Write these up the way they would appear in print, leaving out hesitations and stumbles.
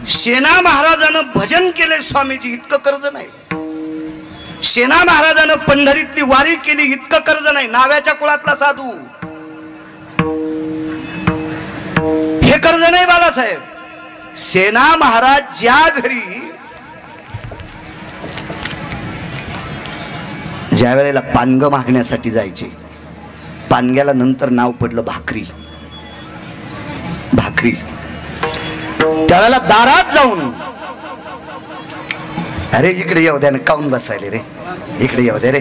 सेना महाराजानं भजन केले स्वामीजी इतकं कर्ज नाही. सेना महाराजानं पंढरीतली वारी केली इतकं कर्ज नाही. नाव्याच्या कुळातला साधू हे कर्ज नाही बाळासाहेब. सेना महाराज ज्या घरी ज्या वेळेला पानग मागण्यासाठी जायचे, पानग्याला नंतर नाव पडलं भाकरी. भाकरी त्यावेळेला दारात जाऊन, अरे इकडे येऊ द्या ना, काऊन बसायले रे, इकडे येऊ द्या रे,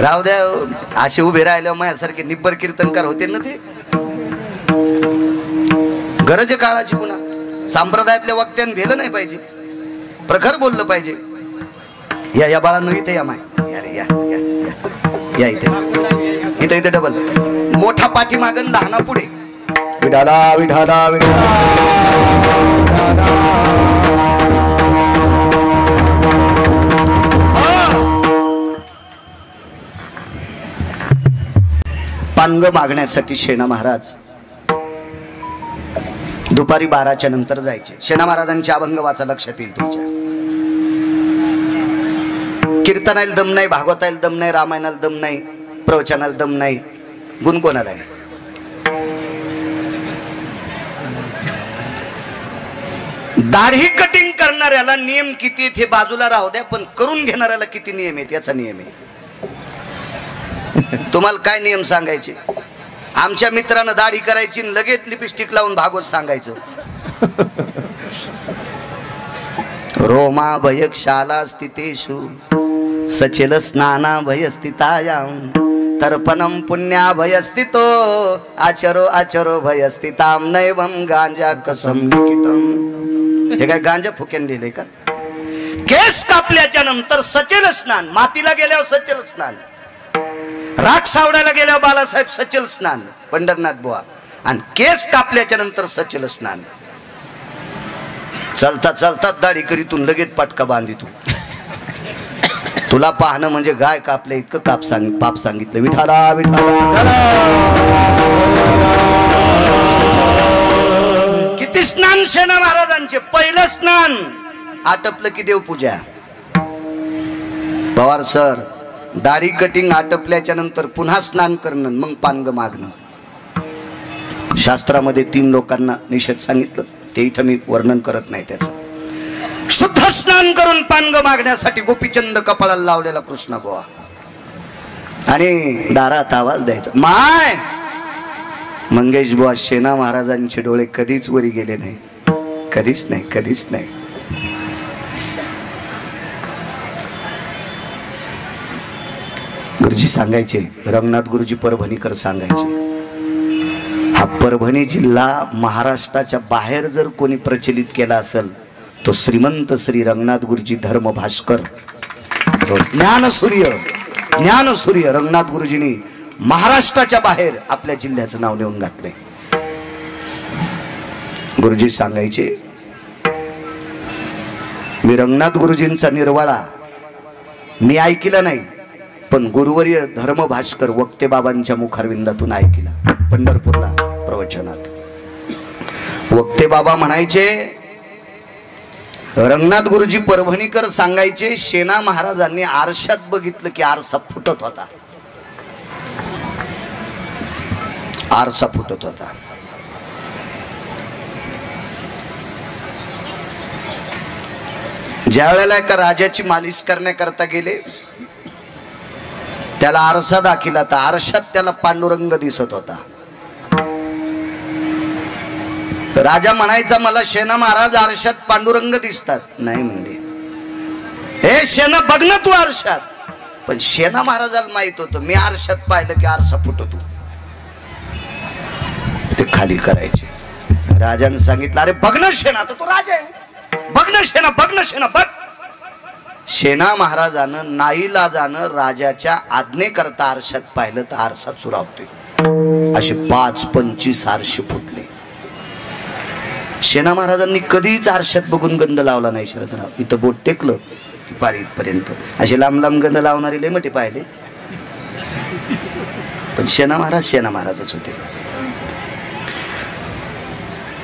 राहू द्या. असे उभे राहिले माझ्यासारखे निब्बर कीर्तनकार होते ना ते. गरज काळाची पुन्हा संप्रदायातल्या वक्त्यानं भेलं नाही पाहिजे, प्रखर बोललं पाहिजे. या या बाळांनो इथे या, माय या रे, या या या इथे इथे इथे डबल मोठा पाठीमागन लहाना पुढे. विठाला विठाला विठाला पानग मागण्यासाठी सेना महाराज दुपारी 12च्या नंतर जायचे. सेना महाराजांचे अभंग वाचा, लक्षात येईल तुमच्या. कीर्तनाला दम नाही, भागवताला दम नाही, रामायणाला दम नाही, प्रवचनाला दम नाही, गुण कोणाला आहे? दाढी कटिंग करणाऱ्याला नियम किती आहेत हे बाजूला राहू द्या, पण करून घेणाऱ्याला किती नियम आहेत याचा नियम आहे. तुम्हाला काय नियम सांगायचे? आमच्या मित्रानं दाढी करायची, लगेच लिपस्टिक लावून भागवत सांगायचं. रोमा भयक्षाला स्थितेषु सचेल स्नाना भयस्थितायां तर्पणम पुण्या भयस्थितो आचरो आचरो भयस्थितां नैवम गांजा कसम लिखितम. हे काय गांजा फुक्यान लिहिलंय का? केस कापल्याच्या नंतर सचेल स्नान, मातीला गेल्यावर सचेल स्नान, राख सावडायला गेल्यावर बाळासाहेब सचल स्नान पंढरनाथ बुवा, आणि केस कापल्याच्या नंतर सचल स्नान. चलता चलता दाढी करीतून लगेच पटका बांधितो. तुला पाहणं म्हणजे गाय कापल्या इतकं पाप सांगितलं. विठाला विठाला किती स्नान सेना महाराजांचे. पहिलं स्नान आटपलं की देवपूजा. पवार सर, दाढी कटिंग आटपल्याच्या नंतर पुन्हा स्नान करणं, मग पानग मागणं. शास्त्रामध्ये 3 लोकांना निषेध सांगितलं, ते इथं मी वर्णन करत नाही त्याचं. शुद्ध स्नान करून पानग मागण्यासाठी गोपीचंद कपाळाला लावलेला कृष्ण बुवा, आणि दारात आवाज द्यायचा माय. मंगेश बुवा, सेना महाराजांचे डोळे कधीच वरी गेले नाही, कधीच नाही, कधीच नाही. गुरुजी सांगायचे, रंगनाथ गुरुजी परभणीकर सांगायचे, हा परभणी जिल्हा महाराष्ट्राच्या बाहेर जर कोणी प्रचलित केला असेल तो श्रीमंत श्री रंगनाथ गुरुजी धर्म भास्कर, ज्ञानसूर्य रंगनाथ गुरुजींनी महाराष्ट्राच्या बाहेर आपल्या जिल्ह्याचं नाव नेऊन घातले. गुरुजी सांगायचे, मी रंगनाथ गुरुजींचा निर्वाळा मी ऐकला नाही, पण गुरुवर्य धर्म भास्कर वक्ते बाबांच्या मुखारविंदातून ऐकला. पंढरपूरला प्रवचनात वक्ते बाबा म्हणायचे, रंगनाथ गुरुजी परभणीकर सांगायचे, सेना महाराजांनी आरशात बघितलं की आरसा फुटत होता, आरसा फुटत होता. ज्या वेळेला एका राजाची मालिश करण्याकरता गेले, त्याला आरसा दाखिला, तर आरशात त्याला पांडुरंग दिसत होता. राजा म्हणायचा, मला सेना महाराज आरशात पांडुरंग दिसतात. नाही म्हणले, हे सेना बघ ना तू आरशात. पण सेना महाराजाला माहित होतं, मी आरशात पाहिलं की आरसा फुटतो. ते खाली करायचे. राजाने सांगितलं, अरे बघ ना सेना, तर तो राजा आहे, बघ ना सेना, बघ ना सेना, बघ. सेना महाराजानं नाईलाजानं राजाच्या आज्ञेकरता आरशात पाहिलं तर आरसा चुरावते. असे 5-25 आरसे फुटले. सेना महाराजांनी कधीच आरशात बघून गंध लावला नाही. शरदराव, इथं बोट टेकलं की पार इथपर्यंत. असे लांब लांब गंध लावणारे लय मोठे पाहिले, पण सेना महाराजच होते.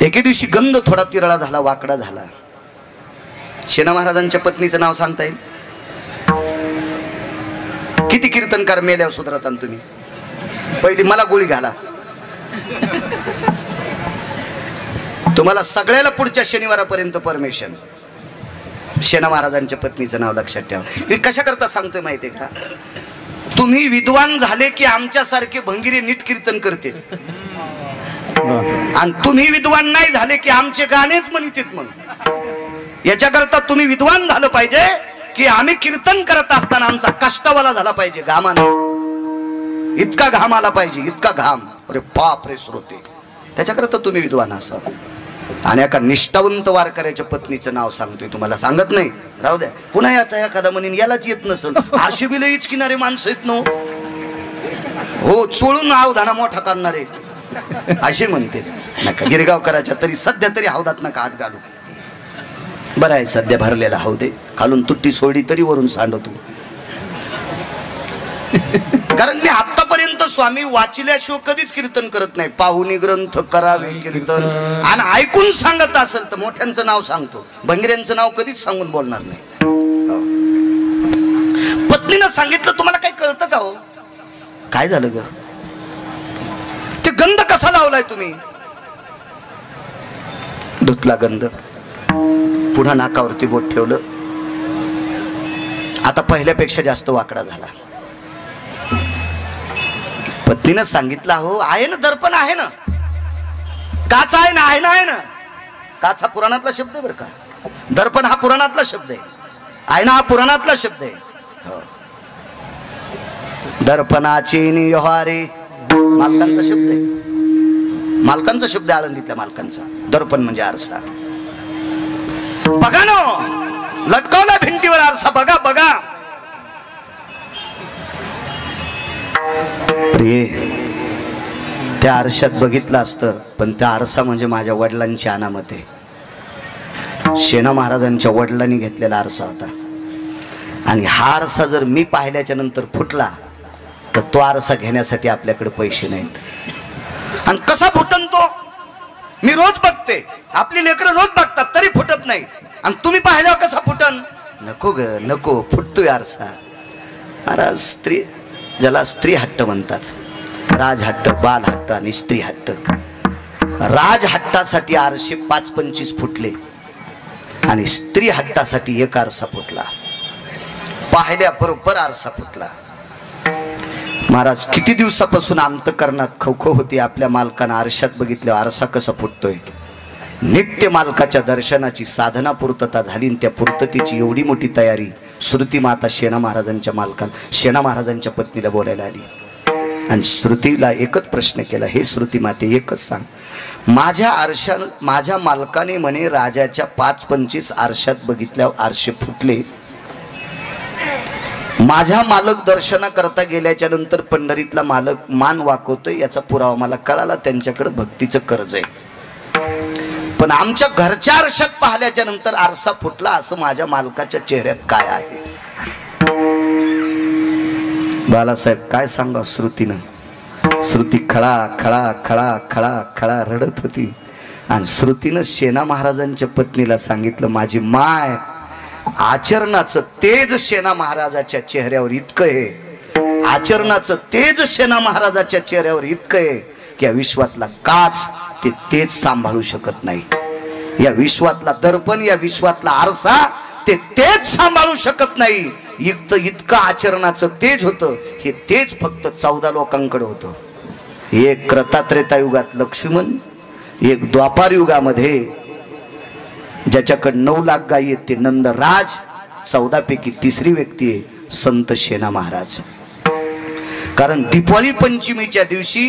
एके दिवशी गंध थोडा तिरळा झाला, वाकडा झाला. शेणा महाराजांच्या पत्नीचं नाव सांगता येईल? किती कीर्तनकार मेल्यावर सुधारता तुम्ही? पहिली मला गोळी घाला. तुम्हाला सगळ्याला पुढच्या शनिवारापर्यंत परमिशन. शेणा महाराजांच्या पत्नीचं नाव लक्षात ठेवा. मी कशा करता सांगतोय माहितीये का? तुम्ही विद्वान झाले की आमच्यासारखे भंगिरे नीट कीर्तन करते, आणि तुम्ही विद्वान नाही झाले की आमचे गाणेच म्हणतात. मग याच्याकरता तुम्ही विद्वान झालं पाहिजे की आम्ही कीर्तन करत असताना आमचा कष्टवाला झाला पाहिजे, घामाने. इतका घाम आला पाहिजे, इतका घाम. अरे बाप रे श्रोते, त्याच्याकरता तुम्ही विद्वान असाल. आणि एका निष्ठावंत वारकऱ्याच्या पत्नीचं नाव सांगतोय, तुम्हाला सांगत नाही, राहू द्या. पुन्हा आता एखादा म्हणून यालाच येत नसल, अशी बिल इचकिणारे माणसं येत नो हो, चोळून अवधाना मोठा करणारे असे म्हणते. नका गिरगावकराच्या तरी सध्या तरी हौदात नका हात घालू. बरं आहे सध्या भरलेला हौद आहे, खालून तुट्टी सोडली तरी वरून सांडवतो. कारण मी आतापर्यंत स्वामी वाचिल्याशिवाय कधीच कीर्तन करत नाही. पाहुणी ग्रंथ करावे कीर्तन, आणि ऐकून सांगत असेल तर मोठ्यांचं नाव सांगतो, भंगिऱ्यांचं नाव कधीच सांगून बोलणार नाही. पत्नीनं सांगितलं, तुम्हाला काही कळतं का हो? काय झालं ग? ते गंध कसा लावलाय तुम्ही? धुतला गंध, पुन्हा नाकावरती बोट ठेवलं. आता पहिल्यापेक्षा जास्त वाकडा झाला. पत्नीनं सांगितलं, हो आहे ना दर्पण, आहे ना काच, आहे ना, आहे ना, आहे ना. काच हा पुराणातला शब्द आहे बरं का, दर्पण हा पुराणातला शब्द आहे, आयना हा पुराणातला शब्द आहे. हो. दर्पणाची निहारे मालकांचा शब्द आहे, मालकांचा शब्द आहे, आळंदीतल्या मालकांचा. दर्पण म्हणजे आरसा. बघा ना, लटकवला भिंतीवर आरसा, बघा बघा. प्रिय, त्या आरशात बघितलं असतं, पण त्या आरसा म्हणजे माझ्या वडिलांची अनामत आहे. शेणा महाराजांच्या वडिलांनी घेतलेला आरसा होता. आणि हा आरसा जर मी पाहिल्याच्या नंतर फुटला तर तो आरसा घेण्यासाठी आपल्याकडे पैसे नाहीत. आणि कसा फुटन तो? मी रोज बघते, आपली लेकरं रोज बघतात तरी फुटत नाही, आणि तुम्ही पाहिल्यावर कसा फुटन? नको ग नको, फुटतोय आरसा. महाराज स्त्री, ज्याला स्त्री हट्ट म्हणतात, राजहट्ट, बाल हट्ट आणि स्त्री हट्ट. राजहट्टासाठी आरशे 5-25 फुटले, आणि स्त्री हट्टासाठी एक आरसा फुटला. पाहिल्या बरोबर आरसा फुटला. महाराज किती दिवसापासून अंतकरणात खवखव होती, आपल्या मालकानं आरशात बघितल्यावर आरसा कसा फुटतोय. नित्य मालकाच्या दर्शनाची साधना पूर्तता झाली, त्या पूर्ततेची एवढी मोठी तयारी श्रुती माता शेणा महाराजांच्या मालकाला, शेणा महाराजांच्या पत्नीला बोलायला आली. आणि श्रुतीला एकच प्रश्न केला, हे श्रुती माते एकच सांग, माझ्या आरशा, माझ्या मालकाने म्हणे राजाच्या 5-25 आरशात बघितल्यावर आरशे फुटले, माझ्या मालक दर्शना करता गेल्याच्या नंतर पंढरीतला मालक मान वाकवतोय, याचा पुरावा मला कळाला, त्यांच्याकडे भक्तीचं कर्ज आहे. पण आमच्या घरच्या आरशात पाहिल्याच्या नंतर आरसा फुटला, असं माझ्या मालकाच्या चेहऱ्यात काय आहे? बालासाहेब काय सांगा श्रुतीनं. श्रुती खळा खळा खळा खळा खळा रडत होती. आणि श्रुतीनं शेणा महाराजांच्या पत्नीला सांगितलं, माझी माय, आचरणाचं तेज शेणा महाराजाच्या चेहऱ्यावर इतकं आहे, आचरणाचं तेज शेणा महाराजाच्या चेहऱ्यावर इतकं आहे की या विश्वातला काच ते तेज सांभाळू शकत नाही. या विश्वातला दर्पण, या विश्वातला आरसा ते तेज सांभाळू शकत नाही. इतकं आचरणाचं तेज होतं. हे तेज फक्त 14 लोकांकडे होतं. एक त्रतात्रेता युगात लक्ष्मण, एक द्वापार युगामध्ये ज्याच्याकडे 9 लाख गायी आहेत ते नंदराज, 14 पैकी तिसरी व्यक्ती आहे संत शेणा महाराज. कारण दीपावली पंचमीच्या दिवशी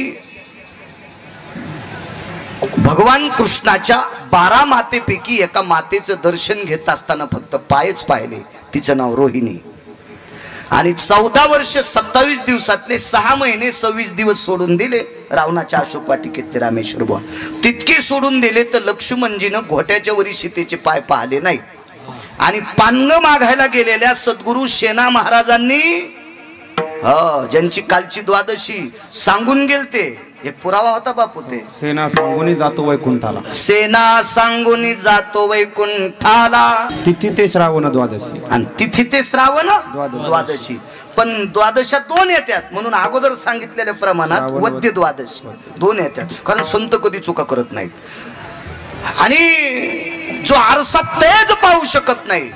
भगवान कृष्णाच्या 12 मातेपैकी एका मातेचं दर्शन घेत असताना फक्त पायच पाहिले. तिचं नाव रोहिणी. आणि 14 वर्ष 27 दिवसातले 6 महिने 26 दिवस सोडून दिले रावणाच्या अशोक वाटिकेत ते रामेश्वर बुवा. तितके सोडून दिले तर लक्ष्मणजीनं घोट्याच्या वरी सीतेचे पाय पाहिले नाही. आणि पांग मागायला गेलेल्या सद्गुरू शेणा महाराजांनी, ज्यांची कालची द्वादशी सांगून गेलते, एक पुरावा होता बापू ते. सेना सांगून जातो वैकुंठाला. सेना सांगून जातो वैकुंठाला. तिथी ते श्रावण द्वादशी. आणि तिथी ते श्रावण द्वादशी. पण द्वादशा दोन येतात म्हणून अगोदर सांगितलेल्या प्रमाणात वद्य द्वादशी दोन येतात. कारण संत कधी चुका करत नाहीत. आणि जो आरसा तेज पाहू शकत नाही,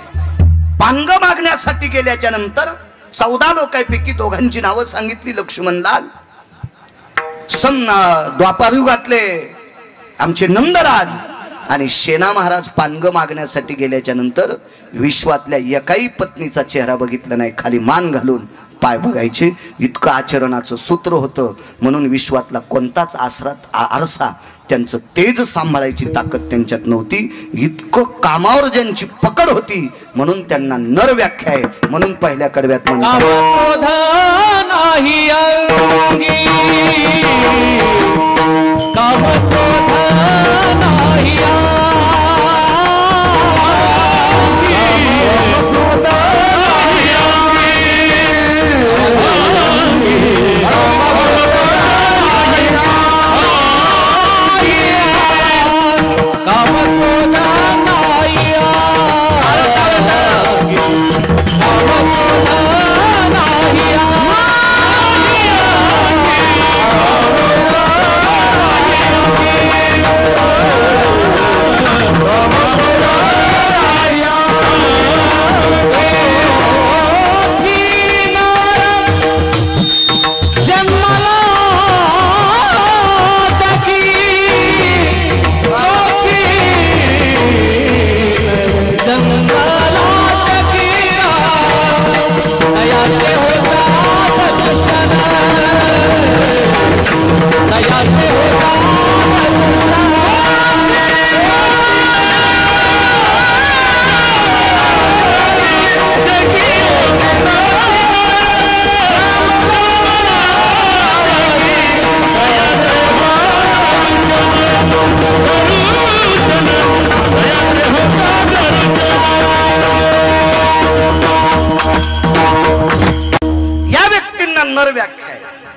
पांग मागण्यासाठी गेल्याच्या नंतर 14 लोकांपैकी दोघांची नावं सांगितली. लक्ष्मणलाल, द्वापारयुगातले आमचे नंदराज आणि शेना महाराज पानग मागण्यासाठी गेल्याच्या नंतर विश्वातल्या एकाही पत्नीचा चेहरा बघितला नाही. खाली मान घालून पाय बघायचे. इतकं आचरणाचं सूत्र होतं. म्हणून विश्वातला कोणताच आरसा त्यांचं तेज सांभाळायची ताकद त्यांच्यात नव्हती. इतकं कामावर ज्यांची पकड होती म्हणून त्यांना नर व्याख्या आहे. म्हणून पहिल्या कडव्यात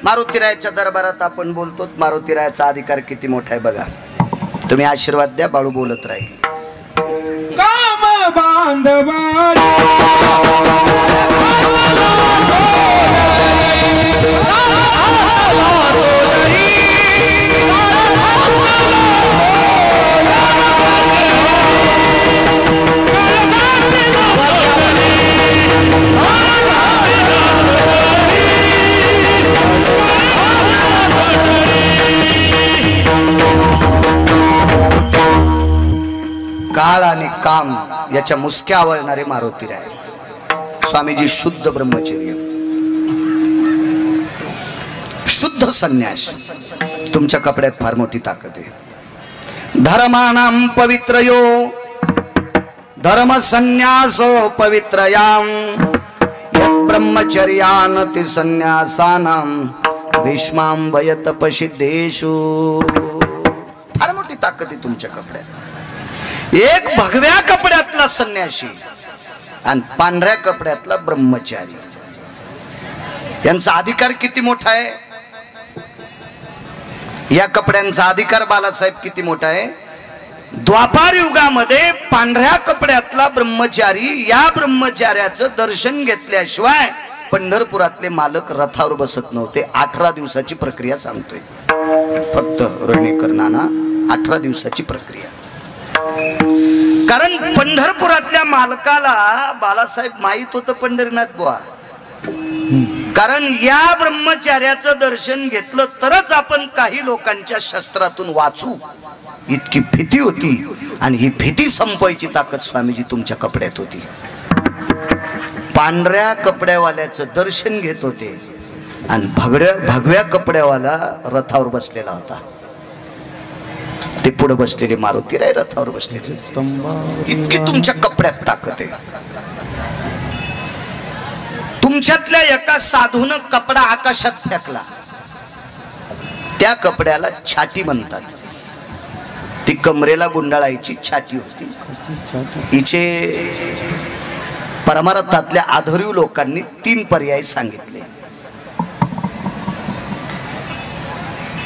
मारुतीरायाच्या दरबारात आपण बोलतो. मारुतीरायाचा अधिकार किती मोठा आहे बघा. तुम्ही आशीर्वाद द्या, बाळू बोलत राहील. काम बांधवा काळ आणि काम याच्या मुसक्या आवळणारे मारुतीराय. स्वामीजी शुद्ध ब्रह्मचर्य, शुद्ध संन्यास. तुमच्या कपड्यात फार मोठी ताकद आहे. धर्मानां पवित्रयो धर्म संन्यासो पवित्रयाम ब्रह्मचर्यानति संन्यासानां भीष्मां वयतपसिद्धेषु. फार मोठी ताकद आहे तुमच्या कपड्यात. एक भगव्या कपड्यातला संन्यासी आणि पांढऱ्या कपड्यातला ब्रह्मचारी यांचा अधिकार किती मोठा आहे. या कपड्यांचा अधिकार बालासाहेब किती मोठा आहे. द्वापार युगामध्ये पांढऱ्या कपड्यातला ब्रह्मचारी, या ब्रह्मचार्याचं दर्शन घेतल्याशिवाय पंढरपुरातले मालक रथावर बसत नव्हते. 18 दिवसाची प्रक्रिया सांगतोय फक्त रणेकर नाना. 18 दिवसाची प्रक्रिया. कारण पंढरपुरातल्या मालकाला बालासाहेब माहित होतं पंढरीनाथ बुवा. कारण या ब्रह्मचार्याचं दर्शन घेतलं तरच आपण काही लोकांच्या शस्त्रातून वाचू, इतकी भीती होती. आणि ही भीती संपवायची ताकद स्वामीजी तुमच्या कपड्यात होती. पांढऱ्या कपड्यावाल्याचं दर्शन घेत होते आणि भगव्या कपड्यावाला रथावर बसलेला होता. ते पुढे बसलेले मारुतीराय रथावर बसलेले. इतकी तुमच्या कपड्यात ताकद आहे. तुमच्यातल्या एका साधूनं कपडा आकाशात फेकला. त्या कपड्याला छाटी म्हणतात. ती कमरेला गुंडाळायची छाटी होती. हिचे परमार्थातल्या आधुरीव लोकांनी 3 पर्याय सांगितले.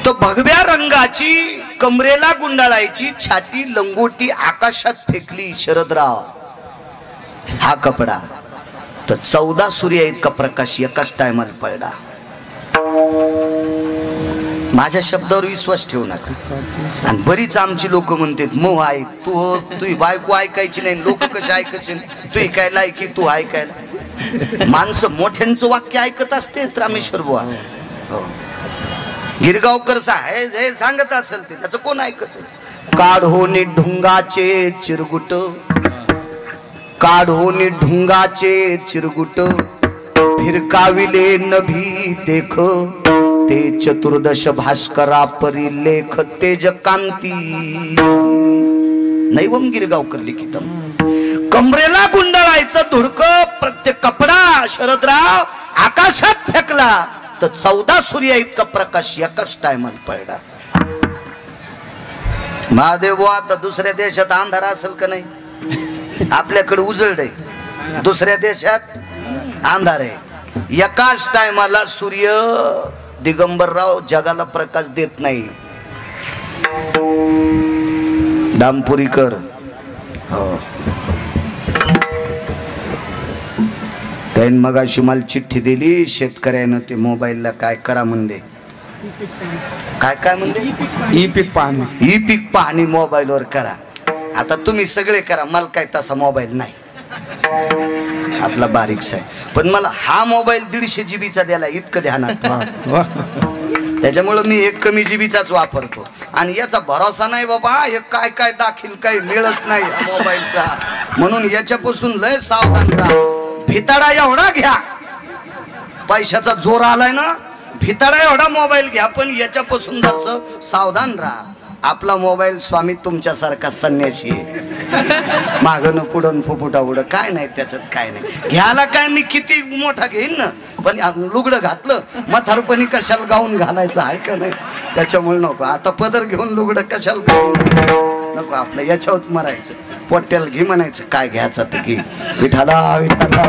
तर भगव्या रंगाची कमरेला गुंडाळायची छाती लंगोटी आकाशात फेकली शरदराव हा कपडा तर 14 सूर्य इतका प्रकाश एकाच टायमाला पडला. माझ्या शब्दावर विश्वास ठेवू नका. आणि बरीच आमची लोक म्हणतात मग ऐक तू बायको ऐकायची नाही लोक कशी ऐकायचे तू काय लायकी तू ऐकायला. माणसं मोठ्यांचं वाक्य ऐकत असते रामेश्वर बुवा. हो गिरगावकर हे सांगत असेल ते त्याचं कोण ऐकत. काढोनी ढुंगाचे चिरगुट काढोनी ढुंगाचे चिरगुट फिरकाविले नभी देख ते चतुर्दश भास्करा परी लेख तेज कांती. नैवम गिरगावकर लिखितम. कमरेला गुंडाळायचं धुडकं प्रत्येक कपडा शरदराव आकाशात फेकला तर 14 सूर्य इतका प्रकाश एकाच टायमाला पडला. महादेव आता दुसऱ्या देशात अंधार असेल का नाही. आपल्याकडे उजळड आहे दुसऱ्या देशात अंधार आहे. एकाच टायमाला सूर्य दिगंबरराव जगाला प्रकाश देत नाही. दामपुरीकर हो त्याने मगाशी मला चिठ्ठी दिली शेतकऱ्यानं ते मोबाईलला काय करा म्हणले. काय म्हणले ई पीक पाहणी ई पीक पाहणी मोबाईलवर करा. आता तुम्ही सगळे करा मला काय तसा मोबाईल नाही आपला बारीकसा आहे. पण मला हा मोबाईल 150 GB चा द्याला इतकं ध्यानात. त्याच्यामुळं मी एक कमी जीबीचाच वापरतो. आणि याचा भरोसा नाही बाबा हे काय काय दाखील काही मिळत नाही मोबाईलचा. म्हणून याच्यापासून लय सावधान राहा. भिताडा एवढा घ्या पैशाचा जोर आलाय ना भिताडा एवढा मोबाईल घ्या पण याच्यापासून जरासं सावधान राहा. आपला मोबाईल स्वामी तुमच्यासारखा संन्यासी आहे. मागणं पुढं फुफुटा उडं काय नाही त्याच्यात काय नाही. घ्यायला काय मी किती मोठा घेईन ना पण लुगडं घातलं म्हातारपणी कशाला गाऊन घालायचं आहे का नाही. त्याच्यामुळे नको आता पदर घेऊन लुगडं कशाला गाऊन नको. आपलं याच्यावर मरायचं पोट्याला घे म्हणायचं काय घ्यायचं तर घे. विठाला विठाला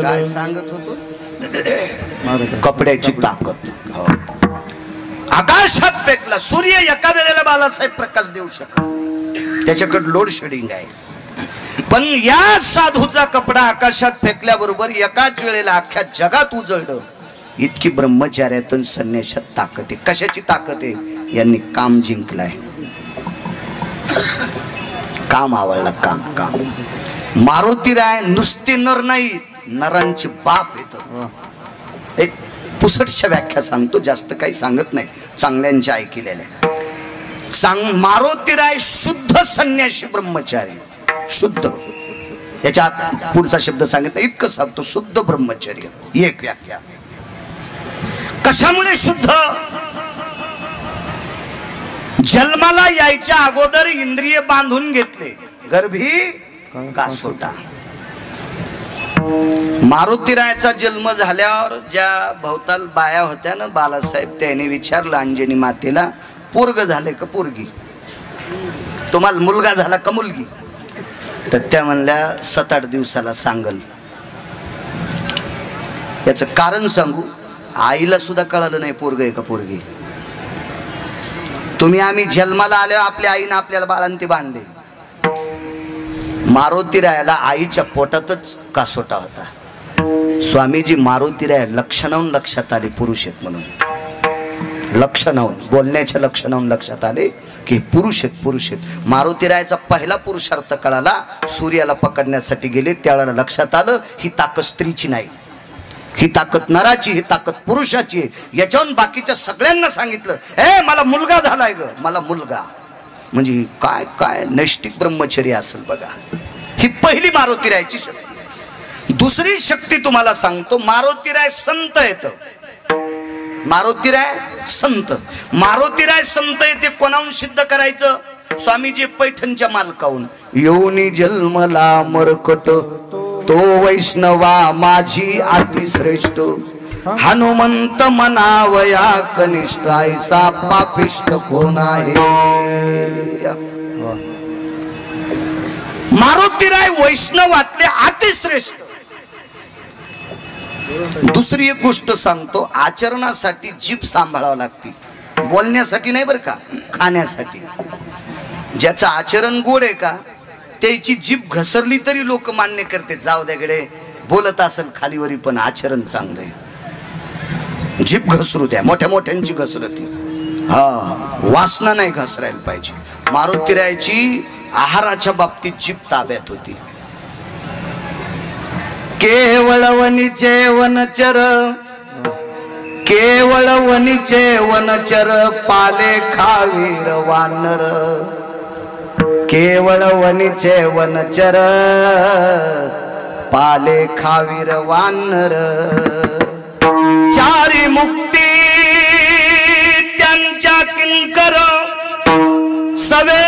काय सांगत होतो कपड्याची ताकद. आकाशात फेकला सूर्य एका वेळेला बालासाहेब प्रकाश देऊ शकत त्याच्याकडे लोड शेडिंग आहे. पण या साधूचा कपडा आकाशात फेकल्याबरोबर एकाच वेळेला अख्ख्या जगात उजळलं. इतकी ब्रह्मचार्यातून संन्यासात ताकद आहे. कशाची ताकद आहे. यांनी काम जिंकलाय. काम आवडला काम काम. मारुती राय नुसते नर नाही नरांचे बाप येत. एक पुसटच्या व्याख्या सांगतो जास्त काही सांगत नाही चांगल्यांच्या ऐकलेल्या. मारुती राय शुद्ध संन्यासी ब्रह्मचारी शुद्ध. याच्यात पुढचा शब्द सांगितला इतकं सांगतो शुद्ध ब्रह्मचर्य. एक व्याख्या कशामुळे शुद्ध. जन्माला यायच्या अगोदर इंद्रिय बांधून घेतले गर्भी कासोटा. मारुतीरायाचा जन्म झाल्यावर ज्या भवताल बाया होत्या ना बालासाहेब त्याने विचारलं अंजनी मातेला पोरग झाले का पोरगी तुम्हाला मुलगा झाला का मुलगी. तर त्या म्हणल्या 7-8 दिवसाला सांगल. याचं कारण सांगू आईला सुद्धा कळालं नाही पोरग आहे का पोरगी. तुम्ही आम्ही जन्माला आल्यावर आपल्या आईने आपल्याला बाळांती बांधले. मारुतीरायाला आईच्या पोटातच कासोटा होता. स्वामीजी मारुतीराय लक्षणाहून लक्षात आले पुरुष आहेत म्हणून. लक्षणाहून बोलण्याच्या लक्षणाहून लक्षात आले की पुरुष आहेत. मारुतीरायाचा पहिला पुरुषार्थ कळाला सूर्याला पकडण्यासाठी गेले त्यावेळेला लक्षात आलं ही ताकद स्त्रीची नाही ही ताकद नराची ही ताकद पुरुषाची आहे. याच्याहून बाकीच्या सगळ्यांना सांगितलं हे मला मुलगा झालाय ग मला मुलगा. म्हणजे काय काय नैष्टिक ब्रह्मचर्य असेल बघा. ही पहिली मारुतीरायाची शक्ती. दुसरी शक्ती तुम्हाला सांगतो मारुतीराय संत येत. मारुतीराय संत. मारुतीराय संत येते कोणाहून सिद्ध करायचं. स्वामीजी पैठणच्या मालकाहून. योनी जन्मला मरकट तो वैष्णवा माझी अतिश्रेष्ठ हनुमंत मनावया कनिष्ठ ऐसा पापिष्ट कोण आहे. मारुतीराय वैष्णवातले अतिश्रेष्ठ दुसरी एक गोष्ट सांगतो, आचरणासाठी जीभ सांभाळावं लागते, बोलण्यासाठी नाही बरं का, खाण्यासाठी. ज्याचं आचरण गोड आहे का त्याची जीभ घसरली तरी लोक मान्य करते, जाऊ द्याकडे बोलत असेल खालीवरी पण आचरण चांगलं आहे. जीभ घसरू द्या, मोठ्या मोठ्यांची घसरती, हा वासना नाही घसरायला पाहिजे. मारुतीरायाची आहाराच्या बाबतीत जीभ ताब्यात होती. केवळ वनीचे वनचर, केवळ वनीचे वनचर, पाले खावीर वानर. केवळ वनीचे वनचर, पाले खावीर वानर. चारी मुक्ती त्यांच्या किंकर, सवे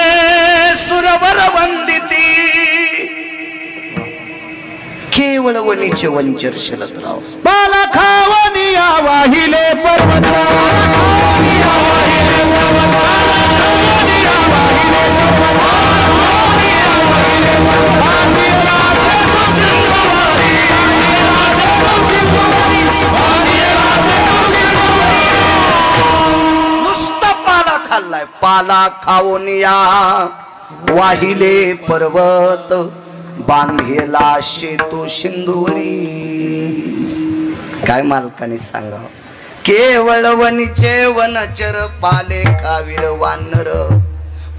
सुरवर वंदिती. केवळ वनीचे वंचर शरदराव, बाला खावनिया वाहिले पर्वत, नुसता पाला खाल्लाय. पाला खाऊन या वाहिले पर्वत, बांधेला शेतू सिंधुवरी. काय मालकाने सांगा. केवळ वनीचे वनचर, पाले खावीर वानर.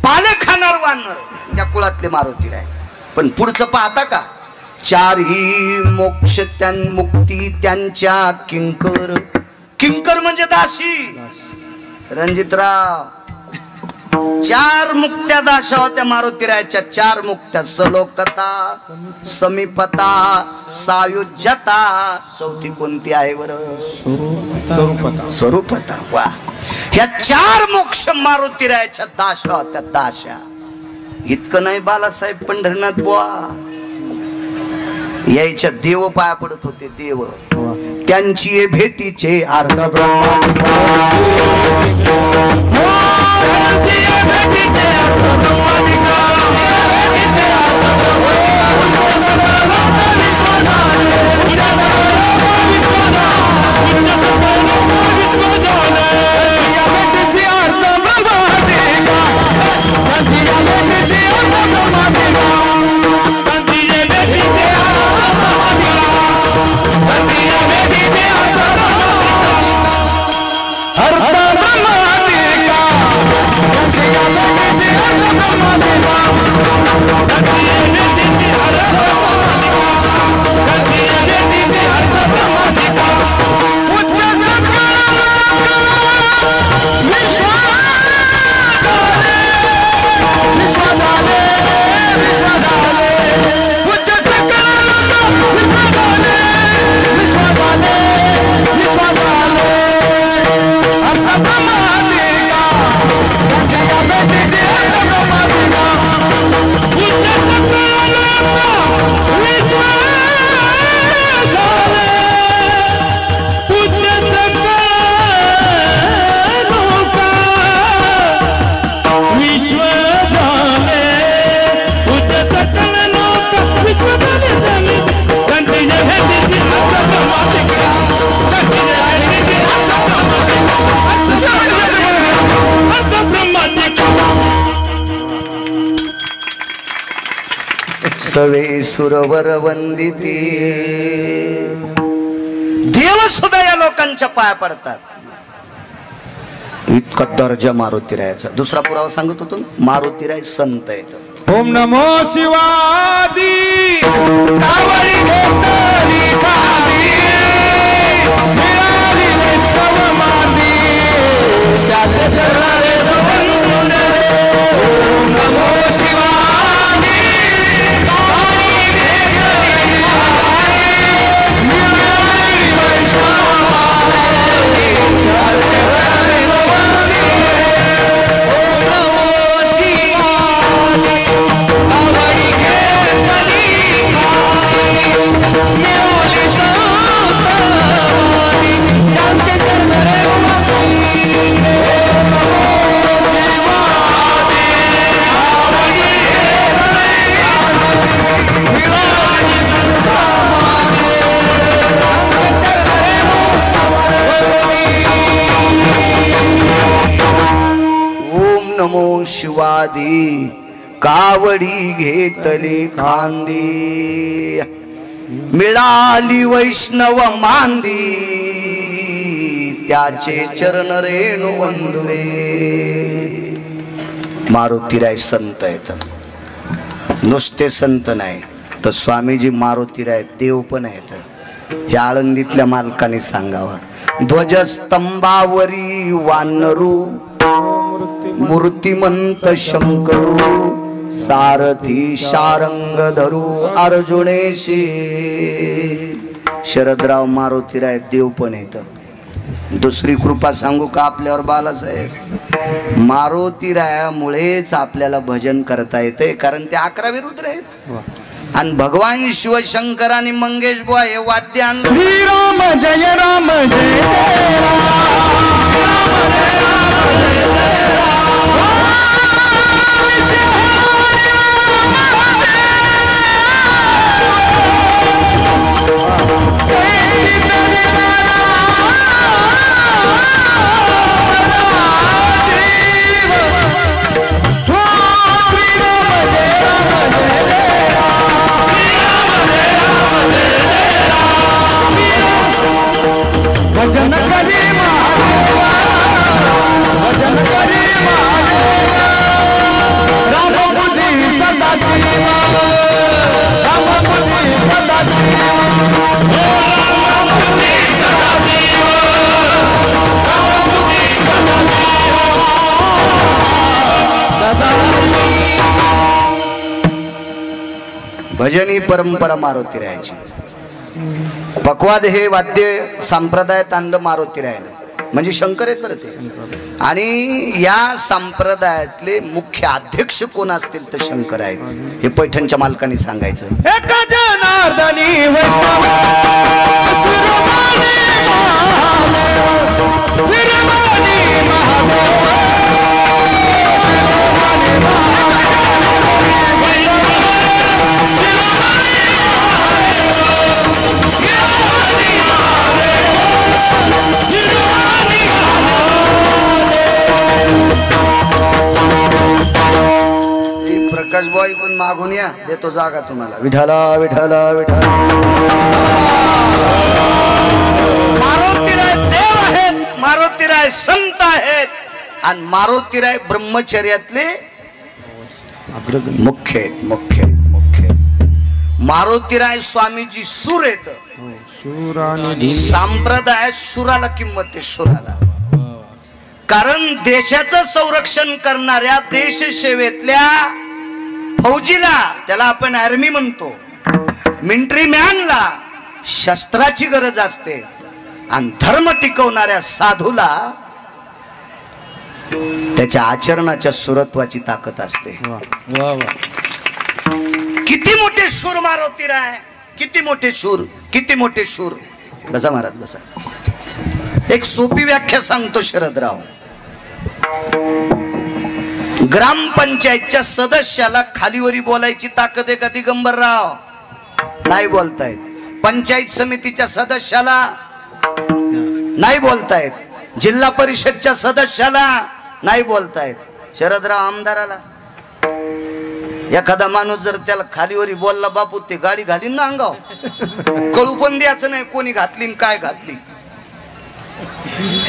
पाले खाणार वानर त्या कुळातले मारुतीराय. पण पुढचं पाहता का, चारही मोक्ष मुक्ती त्यांच्या किंकर. किंकर म्हणजे दासी. रणजितराव, चार मुक्त्या दाशा होत्या मारुतीरायाच्या. चार मुक्त्या, सलोकता, समीपता, सायुज्यता. चौथी कोणती आहे बरं? स्वरूपता. स्वरूपता. वा, ह्या चार मोक्ष मारुतीरायाच्या दाशा होत्या. दाशा इतकं नाही, बालासाहेब पंढरीनाथ बुवा यायच्या देव पाया पडत होते. देव त्यांची भेटीचे अर्थ सवे सुरवर वंदिती. देव सुद्धा या लोकांच्या पाया पडतात. इतका दर्जा मारुतीरायाचा. दुसरा पुरावा सांगत होतो, मारुतीराय संत आहेत. ओम नमो शिवादी. कावडी घेतली खाली, मिळाली वैष्णव माती, त्याचे जगणारे बंधून रे. ओम नमो शिवादी. कावडी घेतली खाली, मिळाली वैष्णव माती, त्याचे जगणारे बंधून रे. ओम नमो शिवादी. कावडी घेतली खाली, मिळाली शिवादी कावडी घेतली खांदी मिळाली वैष्णव मांदी त्याचे चरण रेणू वंदुरे मारुतीराय संत आहेत नुसते संत नाही तर स्वामीजी मारुतीराय देव पण आहेत ह्या आळंदीतल्या मालकाने सांगावा ध्वजस्तंभावरी वानरू मूर्तिमंत शंकरू सारथी शारंग धरू अर्जुनेशी शरदराव मारुतीराय देव पण आहेत दुसरी कृपा सांगू का आपल्यावर बालासाहेब मारुतीरायामुळेच आपल्याला भजन करता येते कारण ते 11 रुद्र आहेत आणि भगवान शिवशंकर आणि मंगेश बुवा हे वाद्य आणलं श्रीराम जय राम जय भजन करी महादेवा भजन करी महादेवा राम बुद्धी सदा जीवा राम बुद्धी सदा जीवा राम बुद्धी सदा जीवा राम बुद्धी सदा जीवा भजन ही परंपरा मारुतीरायाची पक्वाद हे वाद्य संप्रदायात आणलं मारुतीरायानं म्हणजे शंकर आहेत ते आणि या संप्रदायातले मुख्य अध्यक्ष कोण असतील तर शंकर आहेत हे पैठणच्या मालकाने सांगायचं एक जनार्दनी वैष्णव शिरोमणी महादेव शिरोमणी महादेव प्रकाश बॉय पण मागून या देतो जागा तुम्हाला विठाला विठाला विठाला मारुतीराय देव आहेत मारुतीराय संत आहेत आणि मारुतीराय ब्रह्मचर्यातले मुख्य आहेत मुख्य मुख्य मारुतीराय स्वामीजी सूर आहेत संप्रदायात सुराला किंमत आहे सुराला कारण देशाचं संरक्षण करणाऱ्या देश सेवेतल्या फौजीला त्याला आपण आर्मी म्हणतो मिलिटरी मॅनला शस्त्राची गरज असते आणि धर्म टिकवणाऱ्या साधूला त्याच्या आचरणाच्या सुरत्वाची ताकद असते किती मोठे शूर मारुतीराय किती मोठे शूर किती मोठे शूर बसा महाराज बसा एक सोपी व्याख्या सांगतो शरदराव ग्रामपंचायतच्या सदस्याला खालीवरी बोलायची ताकद आहे का दिगंबरराव नाही बोलतायत पंचायत समितीच्या सदस्याला नाही बोलतायत जिल्हा परिषदच्या सदस्याला नाही बोलतायत शरदराव आमदाराला एखादा माणूस जर त्याला खालीवरी बोलला बापू ते गाडी घालीन ना अंगाव कळू पण द्यायचं नाही कोणी घातली काय घातली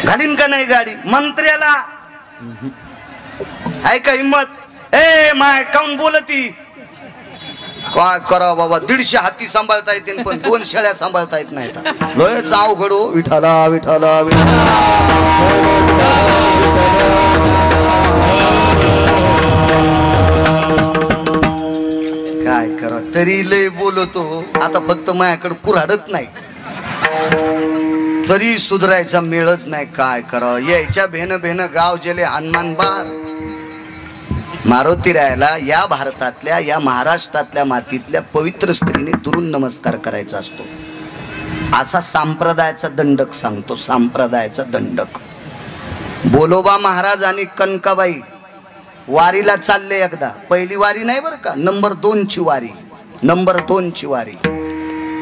घालीन का नाही गाडी मंत्र्याला आहे का हिम्मत ए माय काऊन बोलती काय करा बाबा 150 हाती सांभाळता येतील पण 2 शेळ्या सांभाळता येत नाहीत लोय जाव घडो विठाला विठाला काय करा तरी लय बोलतो आता फक्त माझ्याकडे कुऱ्हाडत नाही तरी सुधरायचा मेळच नाही काय करा यायच्या भेन भेन गाव जेले हनुमान बार मारुतीरायाला या भारतातल्या या महाराष्ट्रातल्या मातीतल्या पवित्र स्त्रीने दुरून नमस्कार करायचा असतो असा संप्रदायाचा दंडक सांगतो संप्रदायाचा दंडक बोलोबा महाराज आणि कनकाबाई वारीला चालले एकदा पहिली वारी नाही बरं का नंबर 2 ची वारी नंबर 2 ची वारी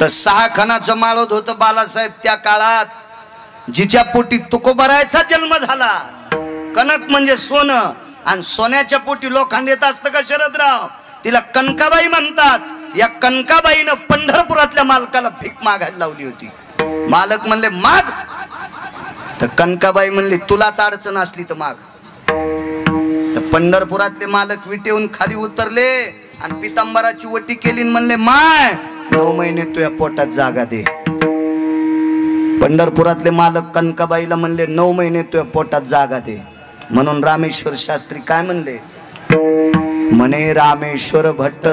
तर 6 खणाचं माळत होतं बालासाहेब त्या काळात जिच्या पोटी तुकोबरायचा जन्म झाला कनक म्हणजे सोनं आणि सोन्याच्या पोटी लोखंड येत असतं का शरदराव? तिला कनकाबाई म्हणतात. या कनकाबाईनं पंढरपुरातल्या मालकाला भीक मागायला लावली होती. मालक म्हणले माग, तर कनकाबाई म्हणली तुलाच अडचण असली तर माग. तर पंढरपुरातले मालक विटेहून खाली उतरले आणि पितांबराची वटी केली म्हणले माय 9 महिने तुझ्या पोटात जागा दे. पंढरपुरातले मालक कनकाबाईला म्हणले 9 महिने तुझ्या पोटात जागा दे. म्हणून रामेश्वर शास्त्री काय म्हणले? म्हणे रामेश्वर भट्ट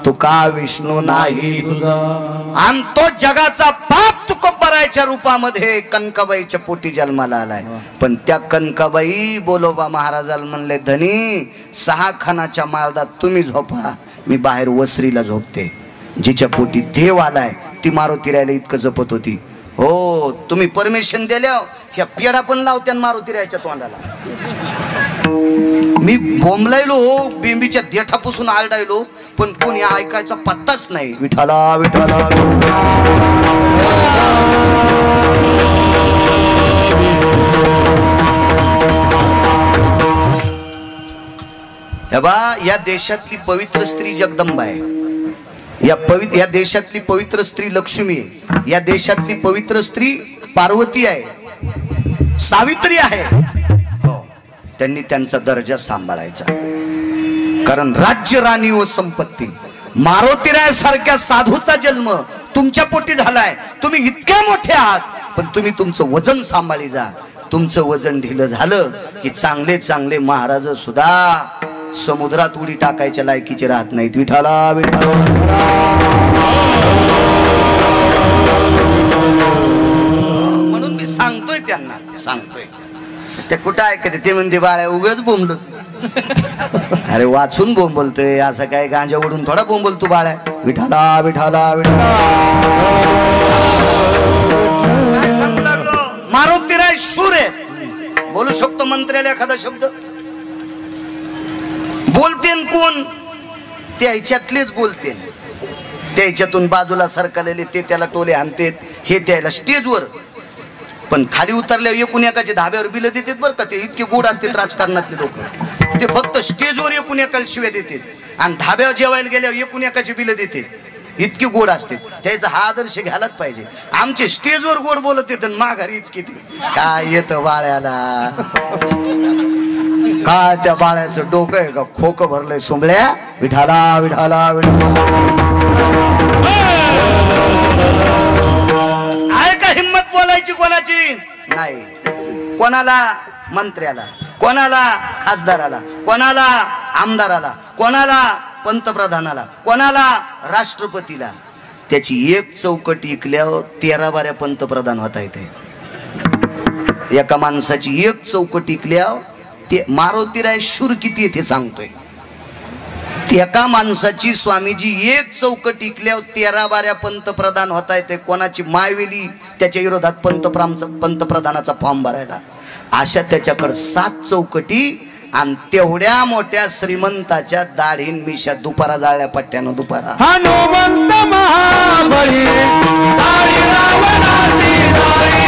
तुका विष्णू नाही, आणि तो जगाचा पाप तुकोबरायच्या रूपामध्ये कनकाबाईच्या पोटी जन्माला आलाय. पण त्या कनकाबाई बोलोबा महाराजाला म्हणले धनी 6 खानाच्या माळदात तुम्ही झोपा, मी बाहेर वसरीला झोपते. जिच्या पोटी देव आलाय ती मारुती रायला इतकं जपत होती. हो तुम्ही परमिशन दिल्या ह्या पेडा पण लावत्या मारुती रायच्या तोंडाला. मी बोंबलायलो, बिंबीच्या देठापासून आरडायलो, पण कोणी ऐकायचा पत्ताच नाही. विठाला विठाला हे बा, या देशातली पवित्र स्त्री जगदंबा आहे. या देशातली पवित्र स्त्री लक्ष्मी आहे. या देशातली पवित्र स्त्री पार्वती आहे, सावित्री आहे. हो, त्यांनी त्यांचा दर्जा सांभाळायचा. कारण राज्य राणी व संपत्ती, मारुतीराय सारख्या साधूचा जन्म तुमच्या पोटी झालाय. तुम्ही इतके मोठे आहात, पण तुम्ही तुमचं वजन सांभाळी जा. तुमचं वजन ढिलं झालं की चांगले चांगले महाराज सुद्धा समुद्रात उडी टाकायच्या लायकीचे राहत नाहीत. विठाला विठाला म्हणून मी सांगतोय त्यांना, सांगतोय. ते कुठं ऐकते? ते म्हणते बाळ्या उगाच बोंबल. अरे वाचून बोंबलतोय, असं काय गांजा ओढून थोडा बोंबल तू बाळ्या. विठाला विठाला विठाला काय सांगू लागलो? मारुतीराय शूर आहे, बोलू शकतो मंत्र्याला एखादा शब्द. बोलते कोण? ते ह्याच्यातलेच बोलते. त्याच्यातून बाजूला सरकलेले ते त्याला टोले आणतेत, हे त्याला स्टेजवर. पण खाली उतरल्यावर एकूण एकाचे धाब्यावर बिल देतात बरं का. ते इतके गोड असतात राजकारणातले लोक. ते फक्त स्टेजवर एकूण एकाला शिव्या देतात आणि धाब्यावर जेवायला गेल्यावर एकूण एकाचे बिल देतात. इतके गोड असतात. त्याचा हा आदर्श घ्यायलाच पाहिजे. आमचे स्टेजवर गोड बोलत येत माघारीच किती काय येतं बाळ्याला. काय त्या बाळ्याचं डोकं आहे का खोकं भरलंय सोंबळ्या. विठाला विठाला विठाला आहे का हिम्मत बोलायची कोणाची? नाही. कोणाला? मंत्र्याला, कोणाला खासदाराला, कोणाला आमदाराला, कोणाला पंतप्रधानाला, कोणाला राष्ट्रपतीला. त्याची एक चौकट इकल्यावर 13-12 पंतप्रधान होता येते. एका माणसाची एक चौकट इकल्यावर ते मारुतीराय शूर किती येते सांगतोय. एका माणसाची स्वामीजी एक चौकट इकल्यावर 13-12 पंतप्रधान होता येते. कोणाची मायवेली त्याच्या विरोधात पंतप्रधानाचा फॉर्म भरायला. अशा त्याच्याकडे 7 चौकटी आणि तेवढ्या मोठ्या श्रीमंताच्या दाढीन मिशा दुपारा जाळल्या पट्ट्यानं. दुपारा हनुमंत महाबळी दाढी रावणाची दाढी,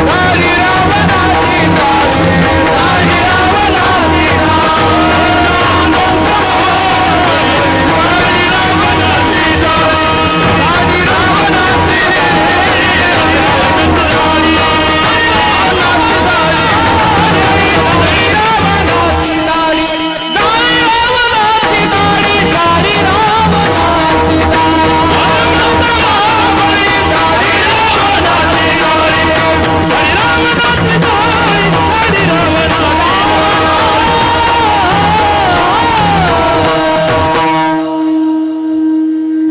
दाढी रावणाची दाढी, दाढी रावणाची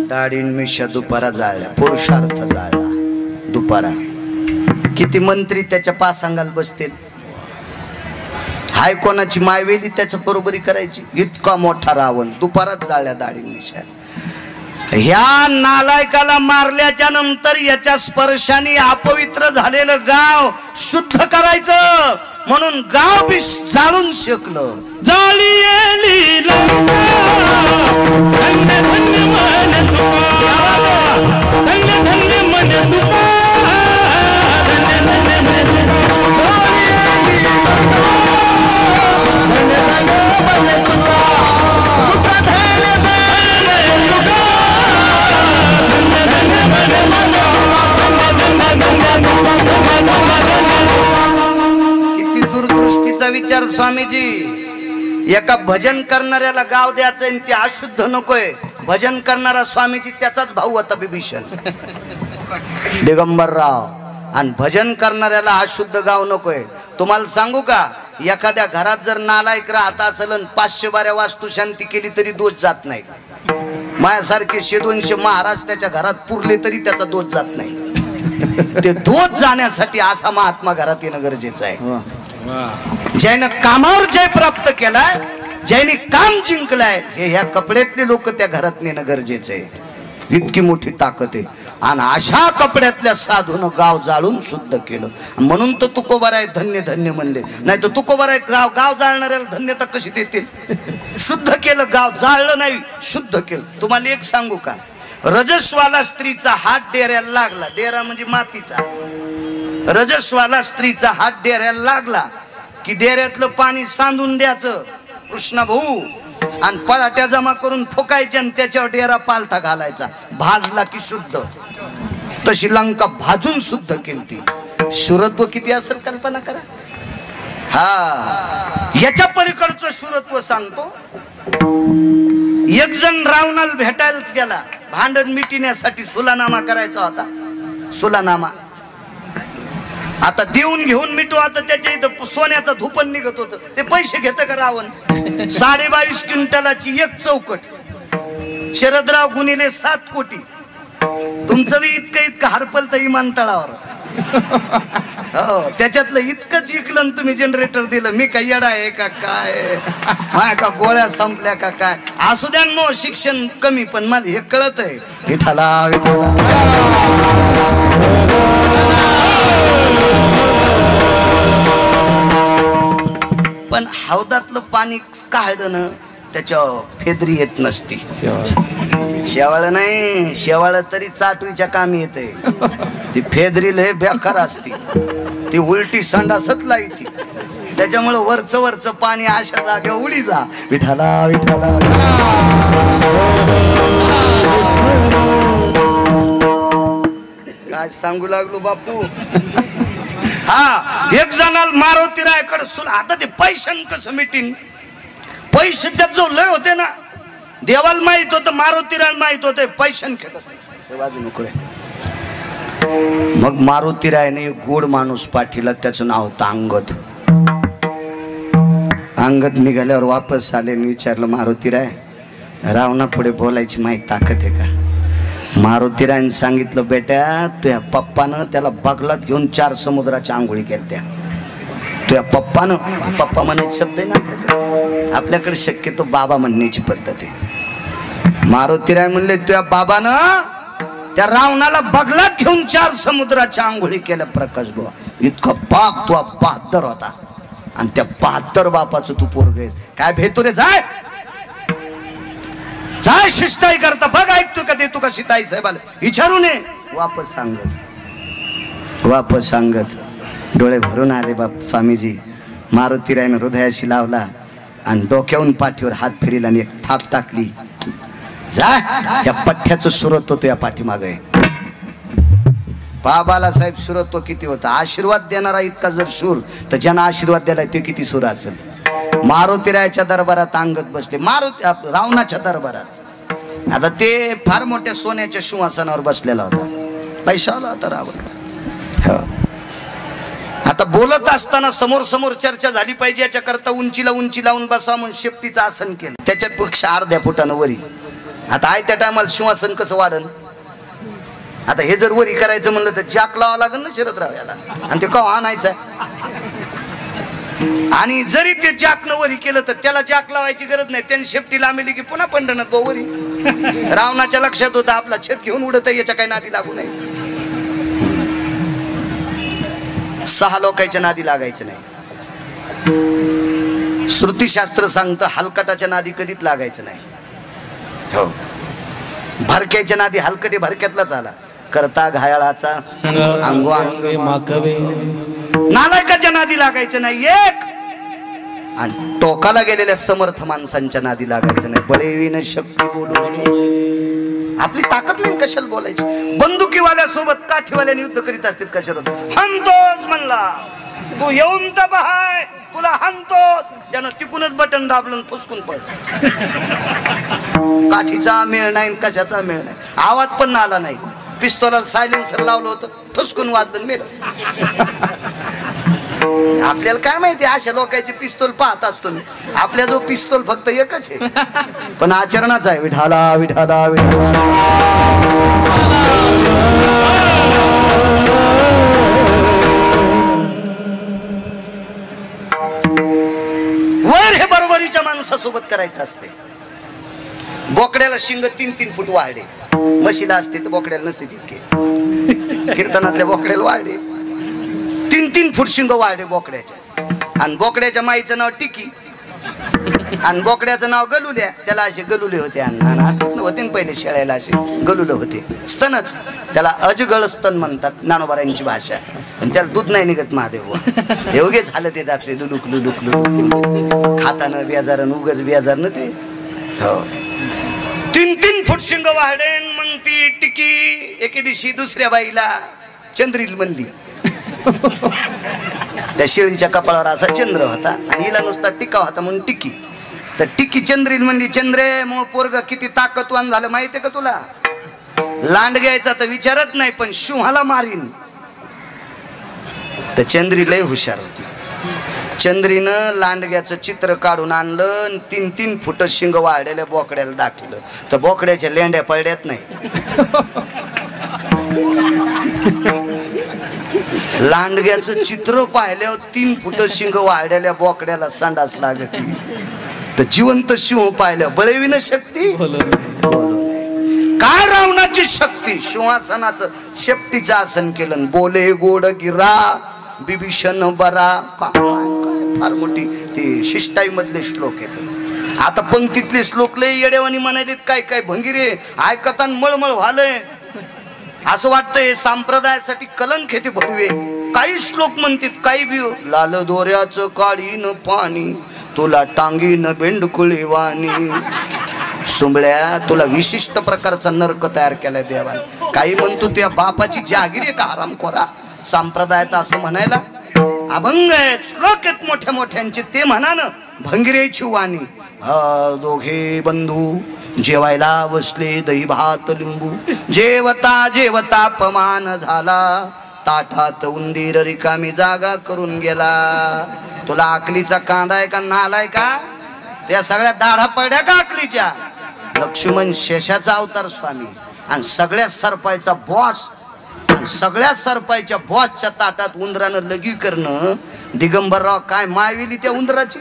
दाढीन मिशा दुपारा जाळल्या. पुरुषार्थ जाळला दुपारा. किती मंत्री त्याच्या पासांगाला बसतील. हाय कोणाची मायवेली त्याच्या बरोबरी करायची. इतका मोठा रावण दुपारात जाळल्या दाढीन मिशा. ह्या नालायकाला मारल्याच्या नंतर याच्या स्पर्शाने अपवित्र झालेलं गाव शुद्ध करायचं म्हणून गाव बी जाळून शकलं. जाळी धन्य धन्य मन धन्य धन्य मन धन्य धन्य विचार स्वामीजी, एका भजन करणाऱ्याला गाव द्यायचं आणि ते अशुद्ध नकोय. भजन करणारा स्वामीजी त्याचाच भाऊ होता बिभीषण, दिगंबरराव. आणि भजन करणाऱ्याला अशुद्ध गाव नकोय. तुम्हाला सांगू का, एखाद्या घरात जर नालायक राहत असेल आणि 500 बाऱ्या वास्तू शांती केली तरी दोष जात नाही. माझ्यासारखे 100-200 महाराज त्याच्या घरात पुरले तरी त्याचा दोष जात नाही. ते दोष जाण्यासाठी असा महात्मा घरात येणं गरजेचं आहे. ज्यानं कामावर जय प्राप्त केलाय, ज्याने काम जिंकलाय, हे ह्या कपड्यातले लोक त्या घरात नेणं गरजेचं आहे. इतकी मोठी ताकद आहे. आणि अशा कपड्यातल्या साधून गाव जाळून शुद्ध केलं. म्हणून तर तुकोबाराय धन्य धन्य म्हणले. नाही तर तुकोबाराय गाव जाळणाऱ्याला धन्यता कशी देतील. शुद्ध केलं, गाव जाळलं नाही, शुद्ध केलं. तुम्हाला एक सांगू का, रजस्वाला स्त्रीचा हात डेऱ्याला लागला, डेरा म्हणजे मातीचा. रजस्वाला स्त्रीचा हात डेऱ्याला लागला की डेऱ्यातलं पाणी सांडून द्यायचं कृष्णा भाऊ, आणि पळाट्या जमा करून फुकायच्या आणि त्याच्यावर डेरा पालथा घालायचा. भाजला की शुद्ध. तशी लंका भाजून शुद्ध केली. शुरत्व किती असेल कल्पना करा. हा, याच्या पलीकडचं शुरत्व सांगतो. एक जण रावणाला भेटायलाच गेला, भांडण मिटण्यासाठी सुलानामा करायचा होता. सुलानामा आता देऊन घेऊन मिटू. आता त्याच्या इथं सोन्याचा धुपन निघत होत. ते पैसे घेत का रावण. 22.5 क्विंटलाची एक चौकट. शरदराव गुणिले 7 कोटी. तुमचं बी इतकं हरपल तर विमानतळावर. हो, त्याच्यातलं इतकंच इकलं तुम्ही जनरेटर दिलं. मी काय येडा आहे का काय, माय का गोळ्या संपल्या का काय. असू द्या नो, शिक्षण कमी, पण मला हे कळत आहे. विठाला पण हौदातलं पाणी काढणं त्याच्या फेदरी येत नसती. शेवाळ नाही, शेवाळ तरी चाटवीच्या कामी येते. ती फेदरी लय बेकार असती. ती उलटी संडासच लाईती. त्याच्यामुळे वरचं पाणी अशा जागे उडी जा. विठाला विठाला. काय सांगू लागलो बापू. हा, एक जणाला मारुती रायकडे सुला. आता ते पैशान कसं मिटीन. पैसे त्यात जो लय होते ना, देवाला माहित होतं, मारुतीराय माहित होते. पैशान वाजू नको रे. मग मारुतीरायने एक गोड माणूस पाठीला, त्याचं नाव होतं अंगद. अंगद निघाल्यावर वापस आले आणि विचारलं, मारुतीराय रावणा पुढे बोलायची माहिती ताकद आहे का. मारुतीरायने सांगितलं, बेटा तुझ्या पप्पानं त्याला बगलात घेऊन 4 समुद्राच्या आंघोळी केल्या. तुझ्या पप्पानं, पप्पा म्हणायचे शब्द आहे ना आपल्याकडे शक्यतो बाबा म्हणण्याची पद्धत आहे. मारुतीराय म्हणले, तुझ्या बाबानं त्या रावणाला बगलात घेऊन 4 समुद्राच्या आंघोळी केल्या. प्रकाश बुवा, इतका पाप तुझा 72 होता. आणि त्या 72 बापाचं तू पोरग आहेस. काय भेटू रे, जाय जाय शिष्टाई करता बघ. ऐकतो का ते तू का शिताई साहेबाला विचारू नये. वापस सांगत डोळे भरून आले बाप स्वामीजी. मारुतीरायनं हृदयाशी लावला आणि डोक्याहून पाठीवर हात फिरला आणि एक थाप टाकली. जा, या पठ्ठ्याचं सुरत्व तो या पाठीमाग आहे. बाबाला साहेब सुरत्व किती होता. आशीर्वाद देणारा इतका जर शूर, तर ज्यांना आशीर्वाद दिलाय ते किती सुर असेल. मारुतीरायाच्या दरबारात अंगद बसले. रावणाच्या दरबारात. आता ते फार मोठ्या सोन्याच्या सिंहासनावर बसलेला होता. पैशावाला होता रावण. आता बोलत असताना समोर चर्चा झाली पाहिजे याच्या करता उंची लावून बसा म्हणून शेपटीचं आसन केलं. त्याच्यापेक्षा अर्ध्या फुटानं वरी. आता आहे त्या टायमाला सिंहासन कसं वाढन. आता हे जर वरी करायचं म्हणलं तर जाक लावा लागेल ना शरदराव याला. आणि ते कवा आणायचं. आणि जरी ते जाकनं वरी केलं तर त्याला जाक लावायची गरज नाही. त्यांनी शेपटी लांबली की पुन्हा पंढरनाथ वरी. रावणाच्या लक्षात होतं आपला छत घेऊन उडत आहे, याच्या काही नादी लागू नाही. 6 लोकांच्या नादी लागायचं नाही. श्रुतीशास्त्र सांगतं हलकटाच्या नादी कधीच लागायचं नाही. हो, भरक्याच्या नादी हलकटे भरक्यातलाच आला. करता घायाळाचा अंगो नालायकाच्या नादी लागायचं नाही. एक आणि टोकाला गेलेल्या समर्थ माणसांच्या नादी लागायचं नाही. बळेवीन शक्ती बोलून आपली ताकद नाही कशाला बोलायची. बंदुकीवाल्या सोबत काठीवाल्याने युद्ध करीत असतात कशाला. हंतोच म्हणला तू येऊन तर बहाय, तुला हाणतो त्यानं तिकूनच बटन दाबलं फुसकून पड. काठीचा मेळ नाही कशाचा मेळ नाही, आवाज पण आला नाही. पिस्तोलाला सायलेन्सर लावलं होतं, फुसकून वाजलं मेलं. आपल्याला काय माहिती अशा लोकांचे पिस्तोल पाहत असतो मी. आपल्या जो पिस्तोल फक्त एकच आहे, पण आचरणाचा आहे. विठाला विठाला विठाला. वर हे बरोबरीच्या माणसासोबत करायचं असते. बोकड्याला शिंग 3-3 फूट वाढे, म्हशीला असते तर बोकड्याला नसते तितके. कीर्तनातल्या बोकड्याला वाढे 3-3 फूट शिंग वाढे बोकड्याच्या. आणि बोकड्याच्या माईचं नाव टिकी आणि बोकड्याचं नाव गलुल्या. त्याला असे गलुले होते आणि असतात होते पहिले शेळ्याला असे गलुले होते. स्तनच त्याला अजगळ स्तन म्हणतात, ज्ञानोबारांची भाषा. पण त्याला दूध नाही निघत महादेव. हे उगेच हालत येत आपले लुलुक लुलुक लुलुक खाताना बेजारन उगच बेजार न ते. हो 3-3 फूट शिंग वाढेन. मग ती टिकी एके दिवशी दुसऱ्या बाईला चंद्रील म्हणली. त्या शेळीच्या कपाळावर असा चंद्र होता आणि हिला नुसता टिका होता म्हणून टिकी. तर टिकी चंद्रील म्हणली, चंद्रे मग पोरग किती ताकदवान झालं माहितीये का तुला? लांड घ्यायचा तर विचारत नाही पण शिंहाला मारीन. तर चंद्री लय हुशार होती. चंद्रीनं लांडग्याचं चित्र काढून आणलं, 3-3 फूट शिंग वाढलेल्या बोकड्याला दाखवलं. तर बोकड्याच्या लेंड्या पडल्यात नाही. लांडग्याचं चित्र पाहिल्यावर 3 फूट शिंग वाढलेल्या बोकड्याला संडास लागती. तर जिवंत शिव पाहिल्या बळविन शक्ती काय रावणाची शक्ती. सिंहासनाचं शेपटीचं आसन केलं. बोले गोड गिरा बिभीषण बरा. फार मोठी ती शिष्टाई मधले श्लोक आहेत. आता पंक्तीतले श्लोक लय येडेवानी म्हणालेत. काय काय भंगिरे ऐकतान मळमळ व्हालंय. असं वाटतंय संप्रदायासाठी कलंक येते भडवे. काही श्लोक म्हणतात काही बी. लाल दोऱ्याचं काढीन पाणी तुला टांगीन बेंडकुळी वाणी. सुंबळ्या तुला विशिष्ट प्रकारचा नरक तयार केलाय देवाने. काही म्हणतो त्या बापाची जागीर आहे का हरामखोरा. संप्रदायात असं म्हणायला अभंग आहेत, श्लोक आहेत मोठ्या मोठ्यांचे. ते म्हणा ना भंगिरेची वाणी. दोघे बंधू जेवायला बसले दही भात लिंबू. जेवता जेवता अपमान झाला ताटात उंदीर रिकामी जागा करून गेला. तुला आकलीचा कांदा आहे का नालाय का? त्या सगळ्या दाढा पडल्या का आकलीच्या? लक्ष्मण शेषाचा अवतार स्वामी आणि सगळ्या सरपायचा बॉस. सगळ्या सरपायच्या बॉसच्या ताटात उंदरानं लगी करणं. दिगंबरराव काय मायविली त्या उंदराची.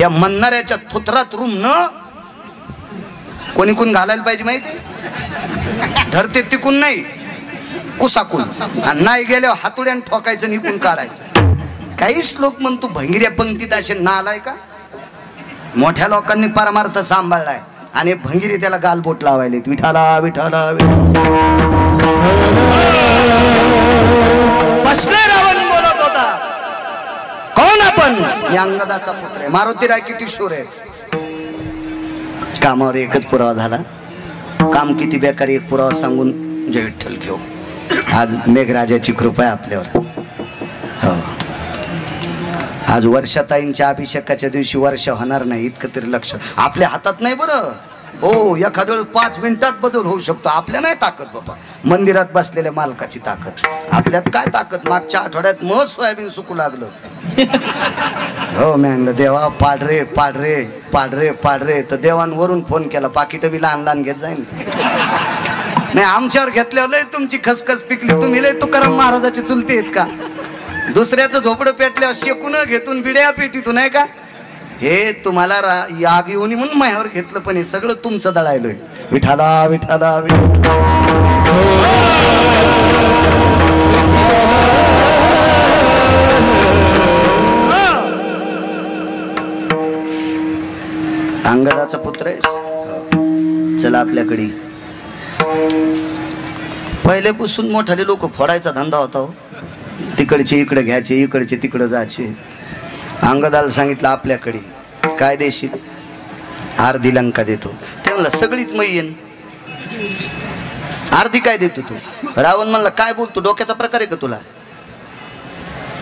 या म्हणणाऱ्याच्या थुत्रात रूम न कोणी कोण घालायला पाहिजे माहिती. धरते तिकून नाही कुसाकून आणि नाही गेल्यावर हातुड्यान ठोकायचं निकून काढायचं. काही श्लोक म्हणतो भंगिऱ्या पंक्तीत असे नालाय का. मोठ्या लोकांनी परमार्थ सांभाळलाय आणि भंगिरी त्याला गालबोट लावायले. विठाला विठाला बसले रावण बोलत होता. कोण आपण? मी अंगदाचा पुत्र आहे. मारुतीराय किती शूर आहे. कामावर एकच पुरावा झाला. काम किती बेकार एक पुरावा सांगून जय विठ्ठल घेऊ. आज मेघराजाची कृपा आहे आपल्यावर. हो आज वर्षाताईंच्या अभिषेकाच्या दिवशी वर्ष होणार नाही इतकं तरी लक्ष आपल्या हातात नाही बरं. हो एखाद्या वेळ 5 मिनिटात बदल होऊ शकतो. आपल्या नाही ताकद बाबा. मंदिरात बसलेल्या मालकाची ताकद. आपल्यात काय ताकद. मागच्या आठवड्यात मग सोयाबीन सुकू लागलं. हो मी म्हणलं देवा पाडरे पाडरे पाडरे पाडरे. तर देवांवरून फोन केला पाकिट बी लहान लहान घेत जाईल. नाही आमच्यावर घेतल्यावर लय तुमची खसखस पिकली. तुम्ही लय तुकाराम महाराजाची चुलती आहेत का? दुसऱ्याचं झोपडं पेटल्यावर शेकून घेतून बिड्या पेटीतून आहे का? हे तुम्हाला याग येऊन म्हणून मायावर घेतलं पण हे सगळं तुमचं दळायलोय. विठाला विठाला अंगदाचा पुत्र आहे. चला आपल्याकडे पहिल्यापासून मोठाले लोक फोडायचा धंदा होता. तिकडचे इकडे घ्यायचे इकडचे तिकडे जायचे. अंगदाला सांगितलं आपल्याकडे काय देशील? अर्धी लंका देतो. ते म्हणला सगळीच मैयन. अर्धी काय देतो तू? रावण म्हणला काय बोलतो डोक्याचा प्रकार आहे का तुला?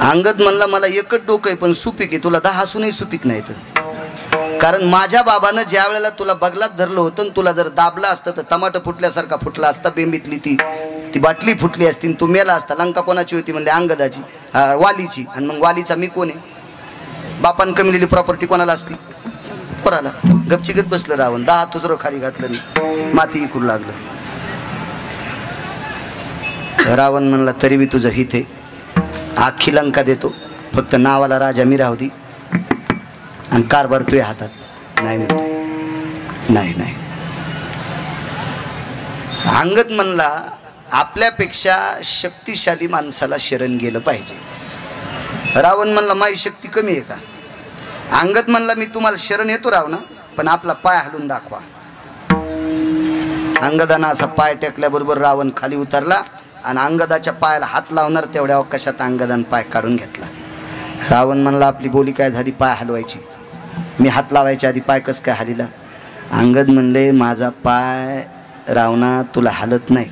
अंगद म्हणला मला एकच डोकं आहे पण सुपीक आहे, तुला 10 असूनही सुपीक नाही. तर कारण माझ्या बाबानं ज्या वेळेला तुला बगलात धरलं होतं, तुला जर दाबलं असतं तर टमाटर फुटल्यासारखा फुटला असता, बेंबीतली ती बाटली फुटली असती, तू मेला असता. लंका कोणाची होती म्हणले अंगदाची, वालीची. आणि मग वालीचा मी कोण आहे? बापान कमी दिली प्रॉपर्टी कोणाला असती? कोणाला? गपचिगत बसलं रावण, 10 तुजरं खाली घातलं नाही, माती इकू लागलं. रावण म्हणला तरी बी तुझं हित आहे, आखी लंका देतो, फक्त नावाला राजा मी राहू दे आणि कारभार तुझ्या हातात. नाही म्हणतो, नाही. अंगद म्हणला आपल्यापेक्षा शक्तिशाली माणसाला शरण गेलं पाहिजे. रावण म्हणला माझी शक्ती कमी आहे का? अंगद म्हणला मी तुम्हाला शरण येतो राव ना, पण आपला पाय हलवून दाखवा. अंगदानं असा पाय टेकल्याबरोबर रावण खाली उतरला आणि अंगदाच्या पायाला हात लावणार तेवढ्या अवकाशात अंगदानं पाय काढून घेतला. रावण म्हणला आपली बोली काय झाली? पाय हलवायची. मी हात लावायच्या आधी पाय कस काय हलीला? अंगद म्हणले माझा पाय रावणा तुला हलत नाही,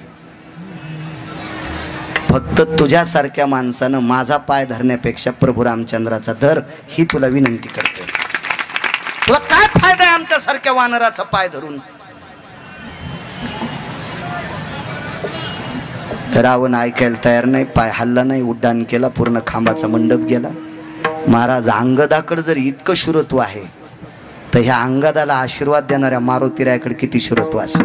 फक्त तुझ्यासारख्या माणसानं माझा पाय धरण्यापेक्षा प्रभू रामचंद्राचा धर ही तुला विनंती करते. तुला काय फायदा आहे आमच्यासारख्या वानराचा पाय धरून? रावण ऐकायला तयार नाही, पाय हल्ला नाही, उड्डाण केला, पूर्ण खांबाचा मंडप गेला. महाराज अंगदाकडे जर इतकं शुरत्व आहे तर ह्या अंगदाला आशीर्वाद देणाऱ्या मारुतीरायाकडे किती शुरत्व असेल.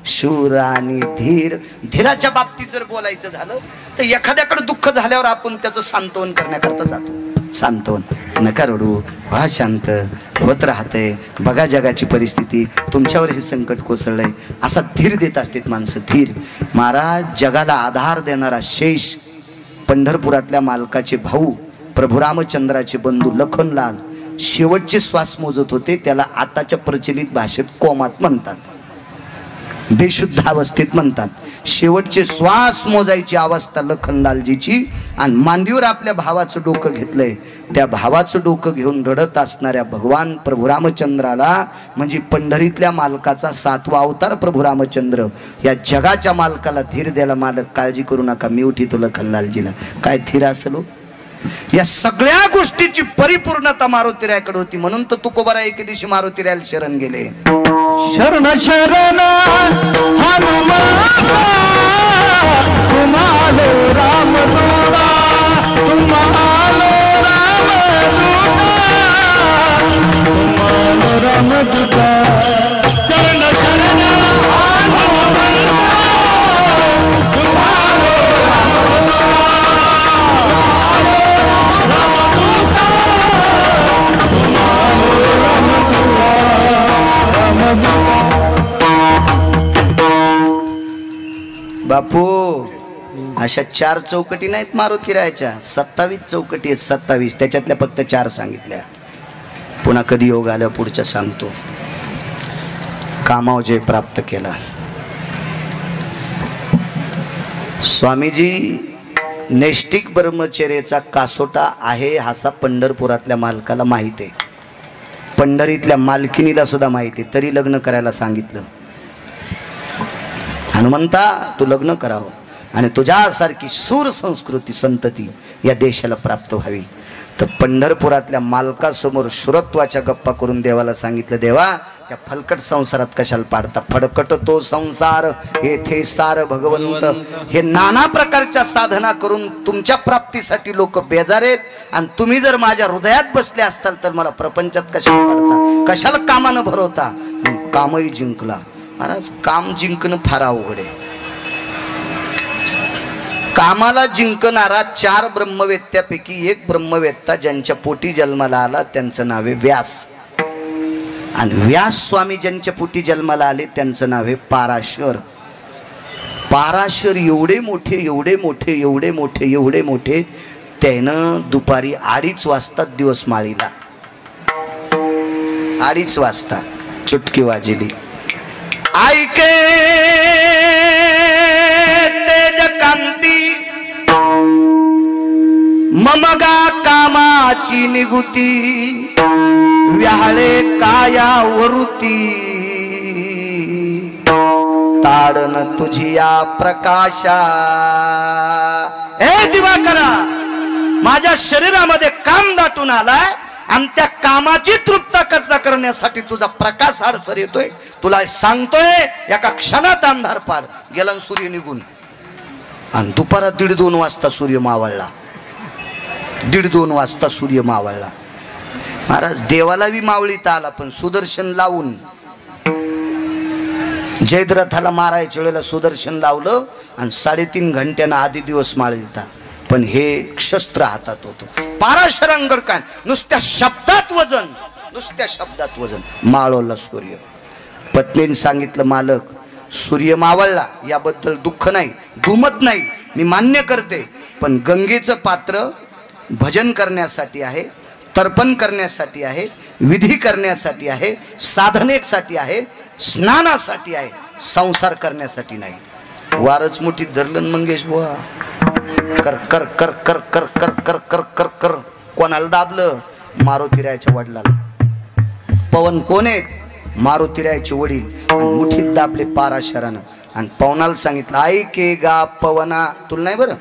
शूर आणि धीर. धीराच्या बाबतीत जर बोलायचं झालं तर एखाद्याकडे दुःख झाल्यावर आपण त्याचं सांत्वन करण्याकरता जातो. सांत्वन, नका रडू, व्हा शांत, होत राहते, बघा जगाची परिस्थिती, तुमच्यावर हे संकट कोसळलंय, असा धीर देत असतात माणसं. धीर. महाराज जगाला आधार देणारा शेष, पंढरपुरातल्या मालकाचे भाऊ, प्रभू रामचंद्राचे बंधू लखनलाल शेवटचे श्वास मोजत होते. त्याला आताच्या प्रचलित भाषेत कोमात म्हणतात, बेशुद्ध अवस्थेत म्हणतात. शेवटचे श्वास मोजायची अवस्था लखनलालजीची. आणि मांडीवर आपल्या भावाचं डोकं घेतलंय. त्या भावाचं डोकं घेऊन रडत असणाऱ्या भगवान प्रभू रामचंद्राला, म्हणजे पंढरीतल्या मालकाचा 7वा अवतार प्रभू रामचंद्र, या जगाच्या मालकाला धीर द्यायला मालक काळजी करू नका, मी उठीतो लखनलालजीला. काय धीर असेल? या सगळ्या गोष्टीची परिपूर्णता मारुतीरायाकडे होती. म्हणून तर तुकोबारा एके दिवशी मारुतीरायाला शरण गेले. शरण शरण हनुमान तुम्हालो रामदूता, तुम्हालो रामदूता, शरण शरण हनुमान तुम्हालो बापू अशा 4 चौकटी नाहीत मारुतीरायाच्या, 27 चौकटी आहेत. 27, त्याच्यातल्या फक्त 4 सांगितल्या. पुन्हा कधी योग आल्या पुढच्या सांगतो. कामावर जय प्राप्त केला. स्वामीजी नैष्टिक ब्रह्मचर्याचा कासोटा आहे असा पंढरपुरातल्या मालकाला माहिती आहे, पंढरीतल्या मालकिनीला सुद्धा माहिती आहे, तरी लग्न करायला सांगितलं. हनुमंता तू लग्न करावं आणि तुझ्यासारखी सूर संस्कृती संतती या देशाला प्राप्त व्हावी. तर पंढरपुरातल्या मालकासमोर शुरत्वाच्या गप्पा करून देवाला सांगितलं, देवा या फलकट संसारात कशाला पाडता? फडकट तो संसार येथे सार भगवंत. हे नाना प्रकारच्या साधना करून तुमच्या प्राप्तीसाठी लोक बेजार आहेत, आणि तुम्ही जर माझ्या हृदयात बसले असताल तर मला प्रपंचात कशाला पाडता? कशाला कामानं भरवता? कामही जिंकला. महाराज काम जिंकणं फार अवघड आहे. कामाला जिंकणारा 4 ब्रह्मवेत्त्यापैकी एक ब्रह्मवेत्ता ज्यांच्या पोटी जन्माला आला त्यांचं नाव आहे व्यास. आणि व्यास स्वामी ज्यांच्या पोटी जन्माला आले त्यांचं नाव आहे पाराशर. पाराशर एवढे मोठे एवढे मोठे एवढे मोठे एवढे मोठे त्यानं दुपारी 2:30 वाजता दिवस माळीला. 2:30 वाजता चुटकी वाजली. ऐके तेज कांती ममगा कामाची निगुती, व्याळे काया वरुती, ताडन तुझी या प्रकाशा. ए दिवाकरा माझ्या शरीरामध्ये काम दाटून आलाय आणि त्या कामाची तृप्तता करण्यासाठी तुझा प्रकाश आडसर येतोय. तुला सांगतोय एका क्षणात अंधार पाड गेला सूर्य निघून. आणि दुपारात 1:30-2 वाजता सूर्य मावळला. 1:30-2 वाजता सूर्य मावळला. महाराज देवाला बी मावळीता आला, पण सुदर्शन लावून जयद्रथाला मारायच्या वेळेला सुदर्शन लावलं आणि 3.5 घंट्यानं आधी दिवस माळीलता. पण हे शस्त्र हातात होतं. पाराशरांगड काय नुसत्या शब्दात वजन, नुसत्या शब्दात वजन. माळवला सूर्य. पत्नीने सांगितलं, मालक सूर्य मावळला याबद्दल दुःख नाही, दुमत नाही, मी मान्य करते, पण गंगेचं पात्र भजन करण्यासाठी आहे, तर्पण करण्यासाठी आहे, विधी करण्यासाठी आहे, साधनेसाठी आहे, स्नानासाठी आहे, संसार करण्यासाठी नाही. वारच मुठीत धरलं मंगेश बुवा. कर कर कर कर कर कर कर कर कर कर. कोणाला दाबलं? मारुतीरायाच्या वडिलाला. पवन कोण आहेत? मारुतीरायाचे वडील. आणि मुठीत दाबले पाराशरानं. आणि पवनाला सांगितलं, ऐके गा पवना. तुला नाही बरं,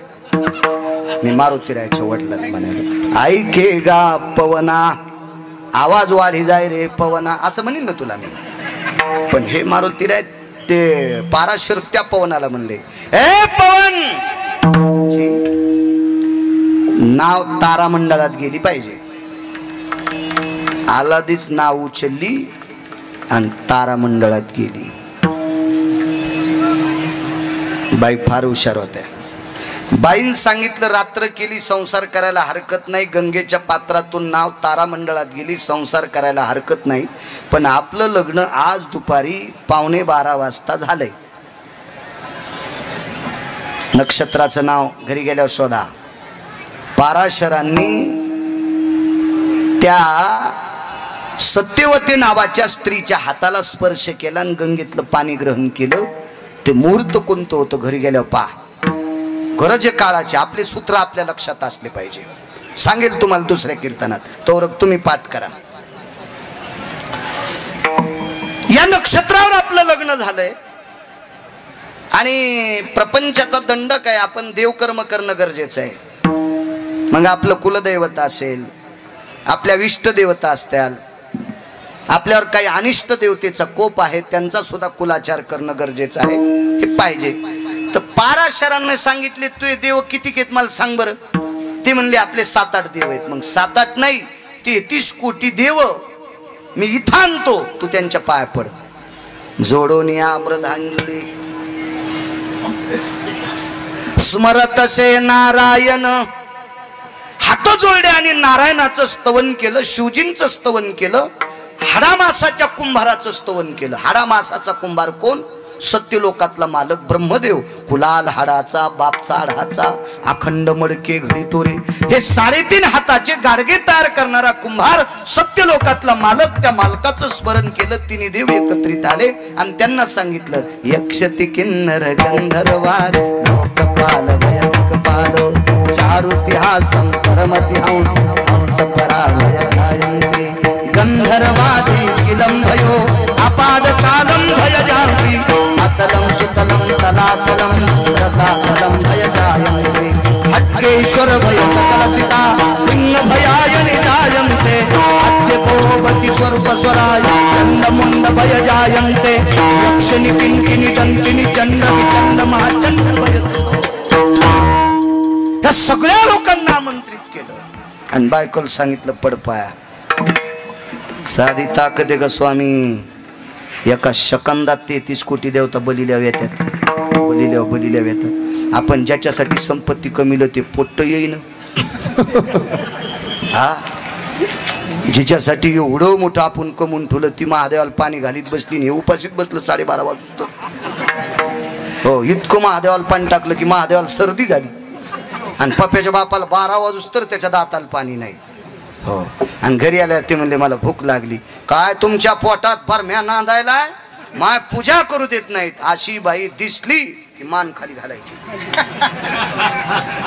मी मारुतीरायाच्या वडिलाला म्हणालो, ऐके गा पवना, आवाज वाढी जाय रे पवना, असं म्हणेन ना तुला मी. पण हे मारुतीराय ते पाराशर त्या पवनाला म्हणले, ए पवन, नाव तारामंडळात गेली पाहिजे. आलादीच नाव उचलली आणि तारामंडळात गेली. बाई फार हुशार होत्या. बाईन सांगितलं, रात्र केली, संसार करायला हरकत नाही. गंगेच्या पात्रातून नाव तारामंडळात गेली, संसार करायला हरकत नाही. पण आपलं लग्न आज दुपारी 11:15 वाजता झालंय. नक्षत्राचं नाव घरी गेल्यावर शोधा. पाराशरांनी त्या सत्यवती नावाच्या स्त्रीच्या हाताला स्पर्श केला आणि गंगेतलं पाणी ग्रहण केलं. ते मुहूर्त कोणतं होतं घरी गेल्यावर पहा. गरज आहे काळाची. आपले सूत्र आपल्या लक्षात असले पाहिजे. सांगेल तुम्हाला दुसऱ्या कीर्तनात, तो तुम्ही पाठ करा. या नक्षत्रावर आपलं लग्न झालंय आणि प्रपंचाचा दंडक आहे. आपण देवकर्म करणं गरजेचं आहे. मग आपलं कुलदैवत असेल, आपल्या इष्ट देवता असतील, आपल्यावर काही अनिष्ट देवतेचा कोप आहे, त्यांचा सुद्धा कुलाचार करणं गरजेचं आहे. हे पाहिजे. तर पाराशरांनी सांगितले, तुझे देव किती आहेत मला सांग बरं. ते म्हणले, आपले 7-8 देव आहेत. मग 7-8 नाही, 33 कोटी देव मी इथं आणतो, तू त्यांच्या पाया पड. जोडून या ब्रधांजली स्मरतसे नारायण. हात जोडले आणि नारायणाचं स्तवन केलं, शिवजींचं स्तवन केलं, हाडामासाच्या कुंभाराचं स्तवन केलं. हाडामासाचा कुंभार कोण? सत्यलोकातला मालक ब्रह्मदेव. कुलाल हाडाचा, बापचा हाडाचा, अखंड मडके घडी तोरे, हे 3.5 हाताचे गाडगे तयार करणारा कुंभार सत्यलोकातला मालक. त्या मालकाचं स्मरण केलं. 3 देव एकत्रित आले आणि त्यांना सांगितलं, यक्षति किन्नर गंधर्वाद लोकपाल भयकपालो चारुतिहासं परमतिहांस हंस पराभयगायन्ते गंधर्वादी किलं भयो अपाद कालं भयजान्ति अतलं सुतलं तलातलं रसातलं भयजायन्ते खड्गेश्वर भय सकलसिता लिंग भयाय निजायन्ते अद्यपोवति स्वर्पस्वराय चण्डमुण्ड भयजायन्ते यक्षिनि किङ्किनि चण्डिनि चण्ड विचण्ड महाचण्ड भय. या सगळ्या लोकांना आमंत्रित केलं आणि बायकोला सांगितलं, पडपाया. साधी ताकद आहे का स्वामी? एका सेकंदात 33 कोटी देवता बलिल्या येतात. बलिल्या येतात. आपण ज्याच्यासाठी संपत्ती कमीलं ते पोट्ट येईन. हा, जिच्यासाठी एवढं मोठं आपण कमवून ठेवलं, ती महादेवाला पाणी घालीत बसली, हे उपाशीत बसलं 12:30 वाजता. हो, इतकं महादेवाला पाणी टाकलं की महादेवाला सर्दी झाली. आणि पप्प्याच्या बापाला 12 वाजूस तर त्याच्या दाताला पाणी नाही. हो, आणि घरी आल्या ते म्हणले, मला भूक लागली. काय तुमच्या पोटात परम्या नांदायला? माय पूजा करू देत नाहीत. अशी बाई दिसली की मान खाली घालायची.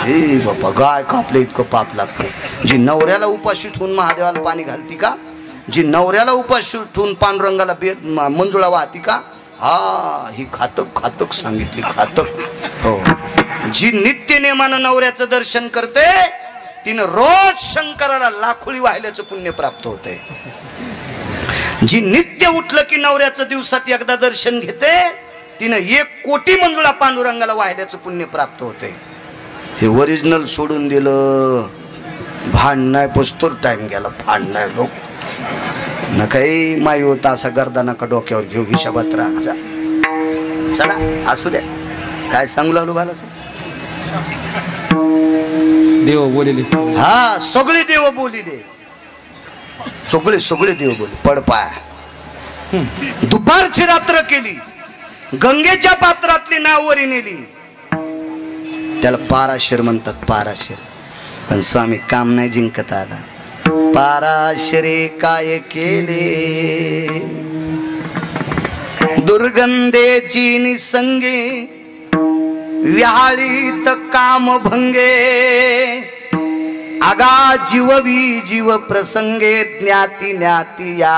हे बापा, गाय कापले इतकं पाप लागतं. जी नवऱ्याला उपाशी ठेवून महादेवाला पाणी घालती का? जी नवऱ्याला उपाशी ठेवून पांडुरंगाला मंजुळा वाहती का? हा, ही घातक सांगितली, घातक. हो, जी नित्य नेमानं नवऱ्याचं दर्शन करते तिनं रोज शंकराला लाखोळी वाहिल्याचं पुण्य प्राप्त होते. जी नित्य उठलं की नवऱ्याचं दिवसात एकदा दर्शन घेते तिनं 1 कोटी मंजुळा पांडुरंगाला वाहिल्याचं पुण्य प्राप्त होते. हे ओरिजिनल सोडून दिलं, भांडणाय पस्तूर टाइम गेला, भांडणाय लोक न काही माई होता असा गर्दा नका डोक्यावर घेऊ, हिशाबात राहायचा. चला असू द्या, काय सांगू लागलो बाला देव बोलिले. हा सगळे देव बोलिले, सगळे देव बोलले. पडपाय दुपारची रात्र केली, गंगेच्या पात्रातली नाववरी नेली. त्याला पाराशर म्हणतात, पाराशर. पण स्वामी काम नाही जिंकत आला. पाराशरे काय केले, दुर्गंधेची निसंगे व्याळीत काम भंगे. आगा जीववी जीव प्रसंगे ज्ञाती ज्ञाती या.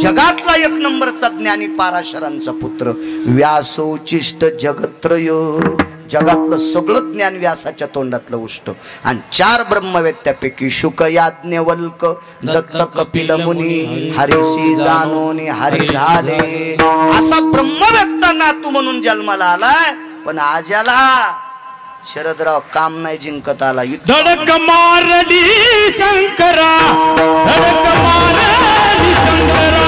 जगातला 1 नंबरचा ज्ञानी पाराशरांचा पुत्र व्यासोचिष्ट जगत्रयो. जगातलं सगळं ज्ञान व्यासाच्या तोंडातलं उष्ट. आणि 4 ब्रह्मवेत्यापैकी शुक याज्ञवल्क दत्त कपिल मुनी हरिशी जानोनी हरी झाले. असा ब्रह्मवेत्ता नातू म्हणून जन्माला आलाय. पण आज्याला शरदराव काम नाही जिंकत आला. धडक मारली शंकरा, धडक मारली शंकरा,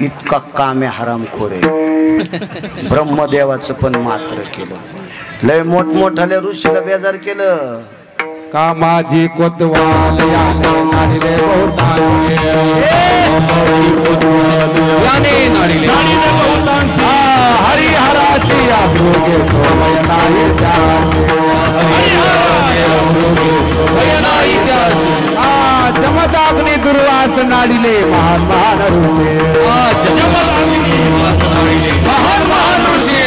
इतका कामे हरामखोर आहे. ब्रह्मदेवाचं पण मात्र केलं. लय मोठमोठाल्या ऋषीला बेजार केलं. कामाजी कोतवाल याने नाडीले बहुतांशी, याने नाडीले बहुतांशी. हरिहराची आभोगे भय नाही त्याशी, हरिहराची आभोगे भय नाही त्याशी. जमदाग्नी दुर्वास नाडीले महान महान ऋषी, जमदाग्नी दुर्वास नाडीले महान महान ऋषी.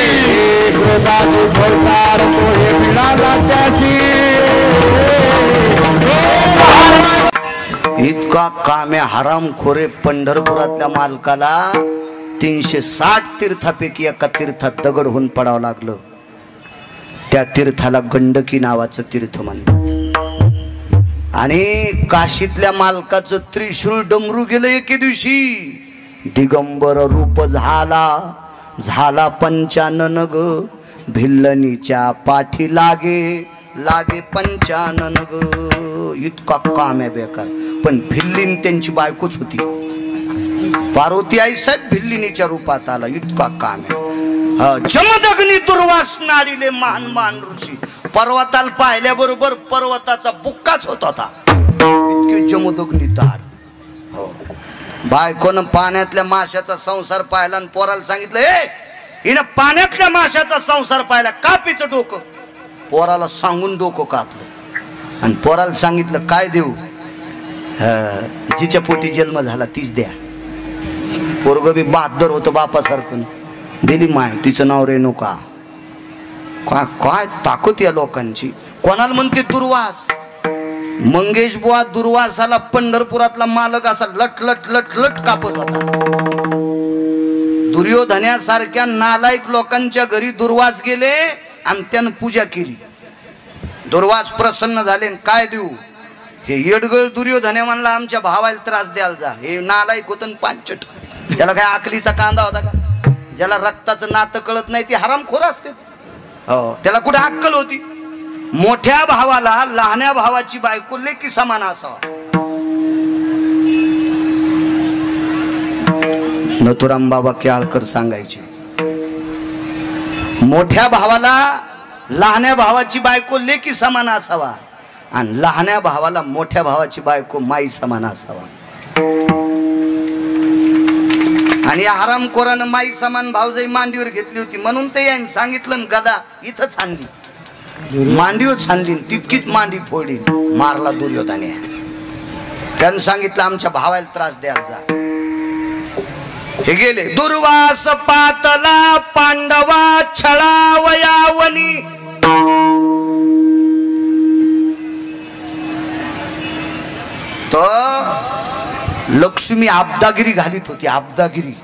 क्रोधाची भरतार तोहे मिळाला त्याची. इतका कामे हरामखोरे पंढरपुरातल्या मालकाला 360 तीर्थापैकी एका तीर्थात दगड होऊन पडावं लागलं. त्या तीर्थाला गंडकी नावाचं तीर्थ म्हणतात. आणि काशीतल्या मालकाचं त्रिशूळ डमरू गेलं एके दिवशी. दिगंबर रूप झाला, झाला पंचानन ग. भिल्लनीच्या पाठी लागे, लागे पंचानन ग. इतका काम आहे बेकार. पण भिल्लीन त्यांची बायकोच होती. पार्वती आई साहेब भिल्लिनीच्या रूपात आला. इतका काम आहे. जमदग्नी दुर्वास नाडीले महान महान ऋषी. पर्वताला पाहिल्याबरोबर पर्वताचा बुक्काच होत होता. इतके जमदग्नी तार. हो, बायकोनं पाण्यातल्या माशाचा संसार पाहिला आणि पोराला सांगितलं, हे हिनं पाण्यातल्या माशाचा संसार पाहिला, कापीचं डोकं. पोराला सांगून डोकं कापलं आणि पोराला सांगितलं, काय देऊ? जिच्या पोटी जन्म झाला तीच द्या. पोरग बी बहादर होतं बापासारखं. दिली माय. तिचं नाव रेणुका. काय काय ताकद या लोकांची. कोणाला म्हणते दुर्वास. मंगेश बुवा दुर्वासाला पंढरपुरातला मालक असा लट लट लट लट कापत होता. दुर्योधनासारख्या नालायक लोकांच्या घरी दुर्वास गेले आणि त्यानं पूजा केली. दुर्वास प्रसन्न झाले. काय देऊ? हे येडगळ दुर्योधने म्हणला आमच्या भावाला त्रास द्यायला जा. हे नालायक होतं पांचट. त्याला काय आकलीचा कांदा होता का? ज्याला रक्ताचं नातं कळत नाही ते हरामखोर असते. हो, त्याला कुठे अक्कल होती? मोठ्या भावाला लहान्या भावाची बायको लेकी समान असावा. नथुराम बाबा केळकर सांगायचे, मोठ्या भावाला लहान्या भावाची बायको लेकी समान असावा आणि लहान्या भावाला मोठ्या भावाची बायको माई समान असावा. आणि या हरामखोरानं माई समान भावजाई मांडीवर घेतली होती म्हणून ते यांनी सांगितलं गदा इथं छानली. मांडीवर छानली तितकीच मांडी फोडली. मारला दुर्योधने. त्यानं सांगितलं आमच्या भावाला त्रास द्यायला जा. हे गेले. दुर्वास पातला पांडवा छळावयावनी. तो लक्ष्मी आबदागिरी घालीत होती. आबदागिरी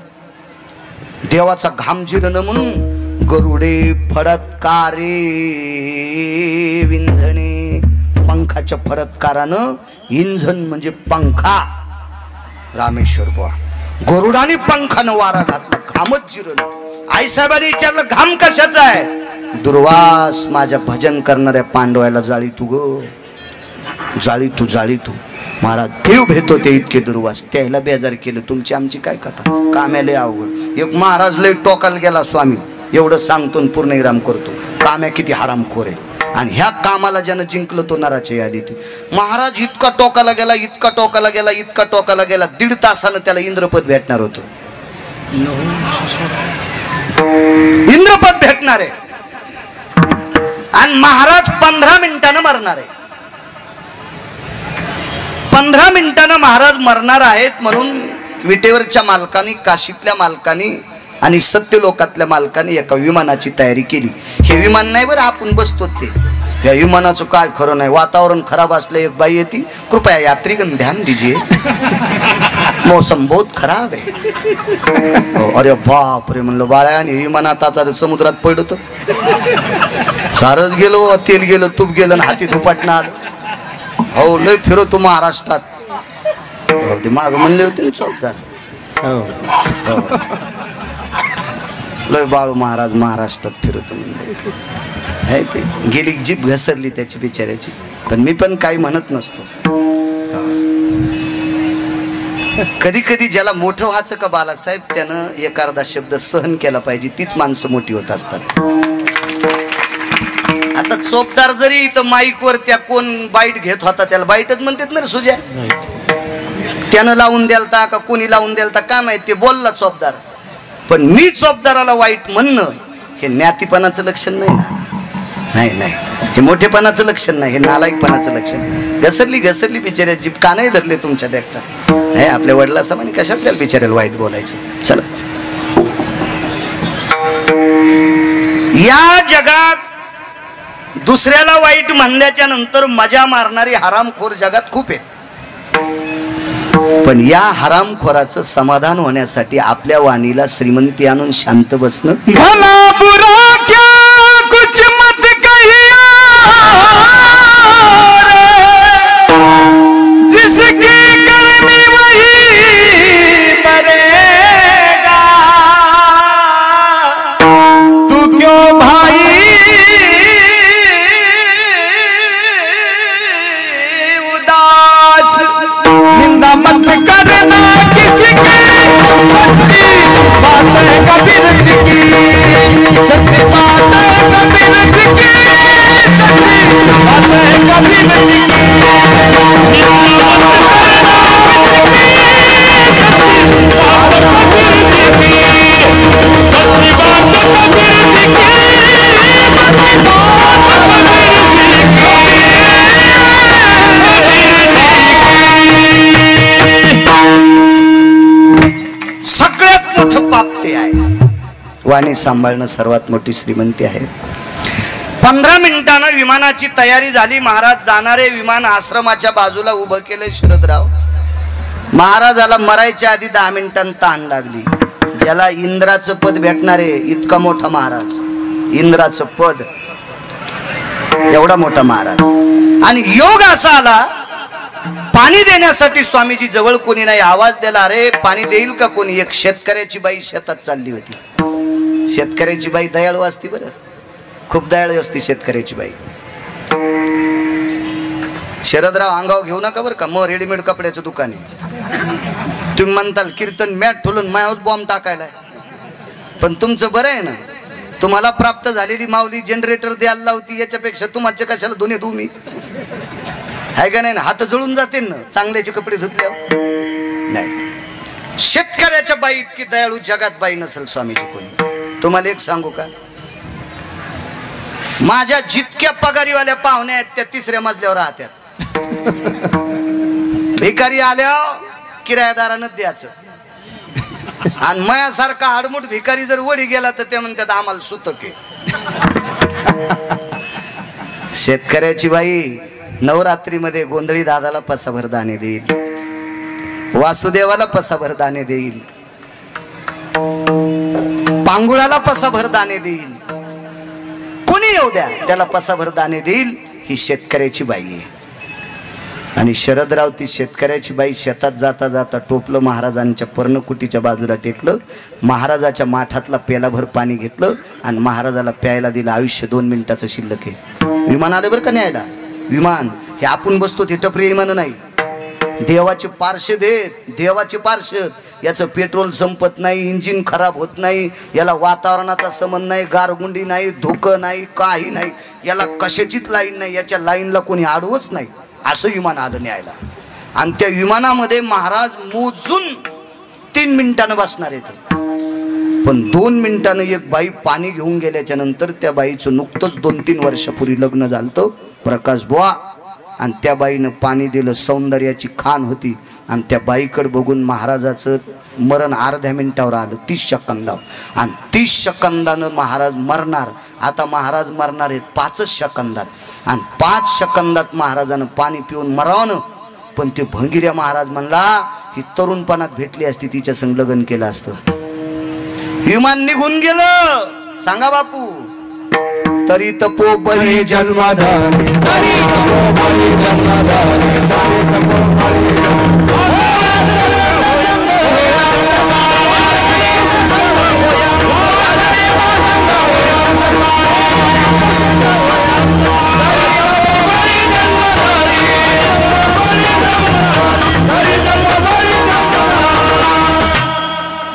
देवाचा घाम जिरण म्हणून गरुडे फडत्कारे विंझणे. पंखाच्या फडत्कारानं इंझन म्हणजे पंखा. रामेश्वर बुवा गरुडाने पंखानं वारा घातला. घामच जिरलं. आईसाहेबांनी विचारलं घाम कशाचा आहे? दुर्वास माझ्या भजन करणाऱ्या पांडवाला जाळी तू ग. जाळी तू जाळी तू. महाराज देव भेटतो ते इतके दुर्वास. त्याला बेजार केलं. तुमची आमची काय कथा? काम्याला अवघड. एक महाराज लय टोकाला गेला. स्वामी एवढं सांगतो पूर्णविराम करतो. काम्या किती हरामखोर आहे. आणि ह्या कामाला ज्यानं जिंकलं तो नराच्या यादीत. महाराज इतका टोकाला गेला इतका टोकाला गेला इतका टोकाला गेला. 1.5 तासानं त्याला इंद्रपद भेटणार होतं. इंद्रपद भेटणार आहे. आणि महाराज 15 मिनिटानं मरणार आहे. 15 मिनिटानं महाराज मरणार आहेत म्हणून विटेवरच्या मालकानी, काशीतल्या मालकानी आणि सत्यलोकातल्या मालकाने एका विमानाची तयारी केली. हे विमान नाही बरं आपण बसतो ते. या विमानाचं काय खरं नाही. वातावरण खराब असलं एक बाई येते, कृपया यात्रीगण ध्यान दीजिए मौसम बहुत खराब आहे. अरे बाप रे म्हणलं बाळा. आणि विमानात आता समुद्रात पडलं तर सारच गेलो. तेल गेलं तूप गेलं आणि हाती धुपाटणार. हो लय फिरतो महाराष्ट्रात. हो ते माग म्हणले होते ना चौकदार. लय बाळू महाराज महाराष्ट्रात फिरतो म्हणले. ते गेली जीप घसरली त्याची बिचाऱ्याची. पण मी पण काही म्हणत नसतो. कधी कधी ज्याला मोठं व्हायचं का बालासाहेब त्यानं एक अर्धा शब्द सहन केला पाहिजे. तीच माणसं मोठी होत असतात. आता चोपदार जरी इथं माईक वर त्या कोण बाईट घेत होता त्याला बाईटच म्हणतात ना रे सुजा. त्यानं लावून द्यालता का कोणी लावून द्यालता काय माहिती. ते बोलला चोपदार. पण मी चोपदाराला वाईट म्हणणं हे ज्ञातीपणाचं लक्षण नाही ना. नाही नाही हे मोठेपणाचं लक्षण नाही. हे नालायकपणाचं लक्षण. घसरली घसरली बिचाऱ्या जीप कानही धरले तुमच्या देखता. नाही आपल्या वडिला समाने कशात त्याला बिचाऱ्याला वाईट बोलायचं. चला या जगात दुसऱ्याला वाईट म्हणल्याच्या नंतर मजा मारणारी हरामखोर जगात खूप आहेत. पण या हरामखोराचं समाधान होण्यासाठी आपल्या वाणीला श्रीमंती आणून शांत बसणं. भला बुरा क्या कुछ मत कहिया जिसकी करनी वही मरेगा. तू क्यों भाई उदास. निंदा मत करना किसी की. सच्ची बात है कभी रज की. सच्ची बात है कभी रज की. सच्ची बात है कभी रज की. सगळ्यात मोठं पाप ते आहे. वाणी सांभाळणं सर्वात मोठी श्रीमंती आहे. 15 मिनिटानं विमानाची तयारी झाली. महाराज जाणारे विमान आश्रमाच्या बाजूला उभं केलं. शरदराव महाराजाला मरायच्या आधी 10 मिनिटांनी ताण लागली. ज्याला इंद्राचं पद भेटणार आहे इतका मोठा महाराज, इंद्राचं पद एवढा मोठा महाराज. आणि योग असा आला, पाणी देण्यासाठी स्वामीजी जवळ कोणी नाही. आवाज दिला, अरे पाणी देईल का कोणी. एक शेतकऱ्याची बाई शेतात चालली होती. शेतकऱ्याची बाई दयाळू असती, बरं खूप दयाळू असते शेतकऱ्याची बाई. शरदराव अंगावर घेऊ नका बरं का, मग रेडीमेड कपड्याचं दुकान आहे. तुम्ही म्हणताल कीर्तन मॅट ठोलून मायावर बॉम्ब टाकायला, पण तुमचं बरं आहे ना, तुम्हाला प्राप्त झालेली माऊली जनरेटर द्यायला लावती, याच्यापेक्षा तुमच्या कशाला दोन्ही तुम्ही आहे का नाही. हात जळून जाते ना चांगल्याचे कपडे धुतल्यावर. नाही, शेतकऱ्याच्या बाई इतकी दयाळू जगात बाई नसेल स्वामीजी कोणी. तुम्हाला एक सांगू का, माझ्या जितक्या पगारीवाल्या पाहुण्या आहेत त्या तिसऱ्या मजल्यावर राहत्यात. भिकारी आल्या किरायादारानं द्यायचं, आणि मयासारखा आडमुठ भिकारी जर वडी गेला तर ते म्हणतात आम्हाला सुतक आहे. शेतकऱ्याची बाई नवरात्रीमध्ये गोंधळी दादाला पसाभर दाणे देईल, वासुदेवाला पसाभर दाणे देईल, पांगुळाला पसाभर दाणे देईल, कोणी येऊ द्या त्याला पसाभर दाणे देईल. ही शेतकऱ्याची बाई आहे. आणि शरदराव ती शेतकऱ्याची बाई शेतात जाता जाता टोपलं महाराजांच्या पर्णकुटीच्या बाजूला टेकलं, महाराजाच्या माठातला पेलाभर पाणी घेतलं आणि महाराजाला प्यायला दिलं. आयुष्य 2 मिनिटाचं शिल्लक आहे. विमान आले बरं का न्यायला. विमान हे आपण बसतो ते टपरी विमान नाही, देवाचे पार्षद आहेत, देवाचे पार्षद. याचं पेट्रोल संपत नाही, इंजिन खराब होत नाही, याला वातावरणाचा संबंध नाही, गारगुंडी नाही, धोकं नाही, काही नाही, याला कशाचीच लाईन नाही, याच्या लाईनला कोणी आडवच नाही. असं विमान आलं न्यायला. आणि त्या विमानामध्ये महाराज मोजून 3 मिनिटानं बसणार आहेत. पण 2 मिनिटानं एक बाई पाणी घेऊन गेल्याच्या नंतर त्या बाईचं नुकतंच 2-3 वर्षापूर्वी लग्न झालं प्रकाश बुवा, आणि त्या बाईनं पाणी दिलं. सौंदर्याची खान होती. आणि त्या बाईकडे बघून महाराजाचं मरण अर्ध्या मिनिटावर आलं, 30 सेकंदावर. आणि 30 सेकंदानं महाराज मरणार. आता महाराज मरणार आहेत 5 सेकंदात. आणि 5 सेकंदात महाराजानं पाणी पिऊन मरावं. पण ते भंगिऱ्या महाराज म्हणला ही तरुणपणात भेटली असती तिच्या संग लग्न केलं असतं. विमान निघून गेलं. सांगा बापू, तरी तपोबळी जन्मधारी, तरी तपोबळी जन्मधारी, तरी तपोबळी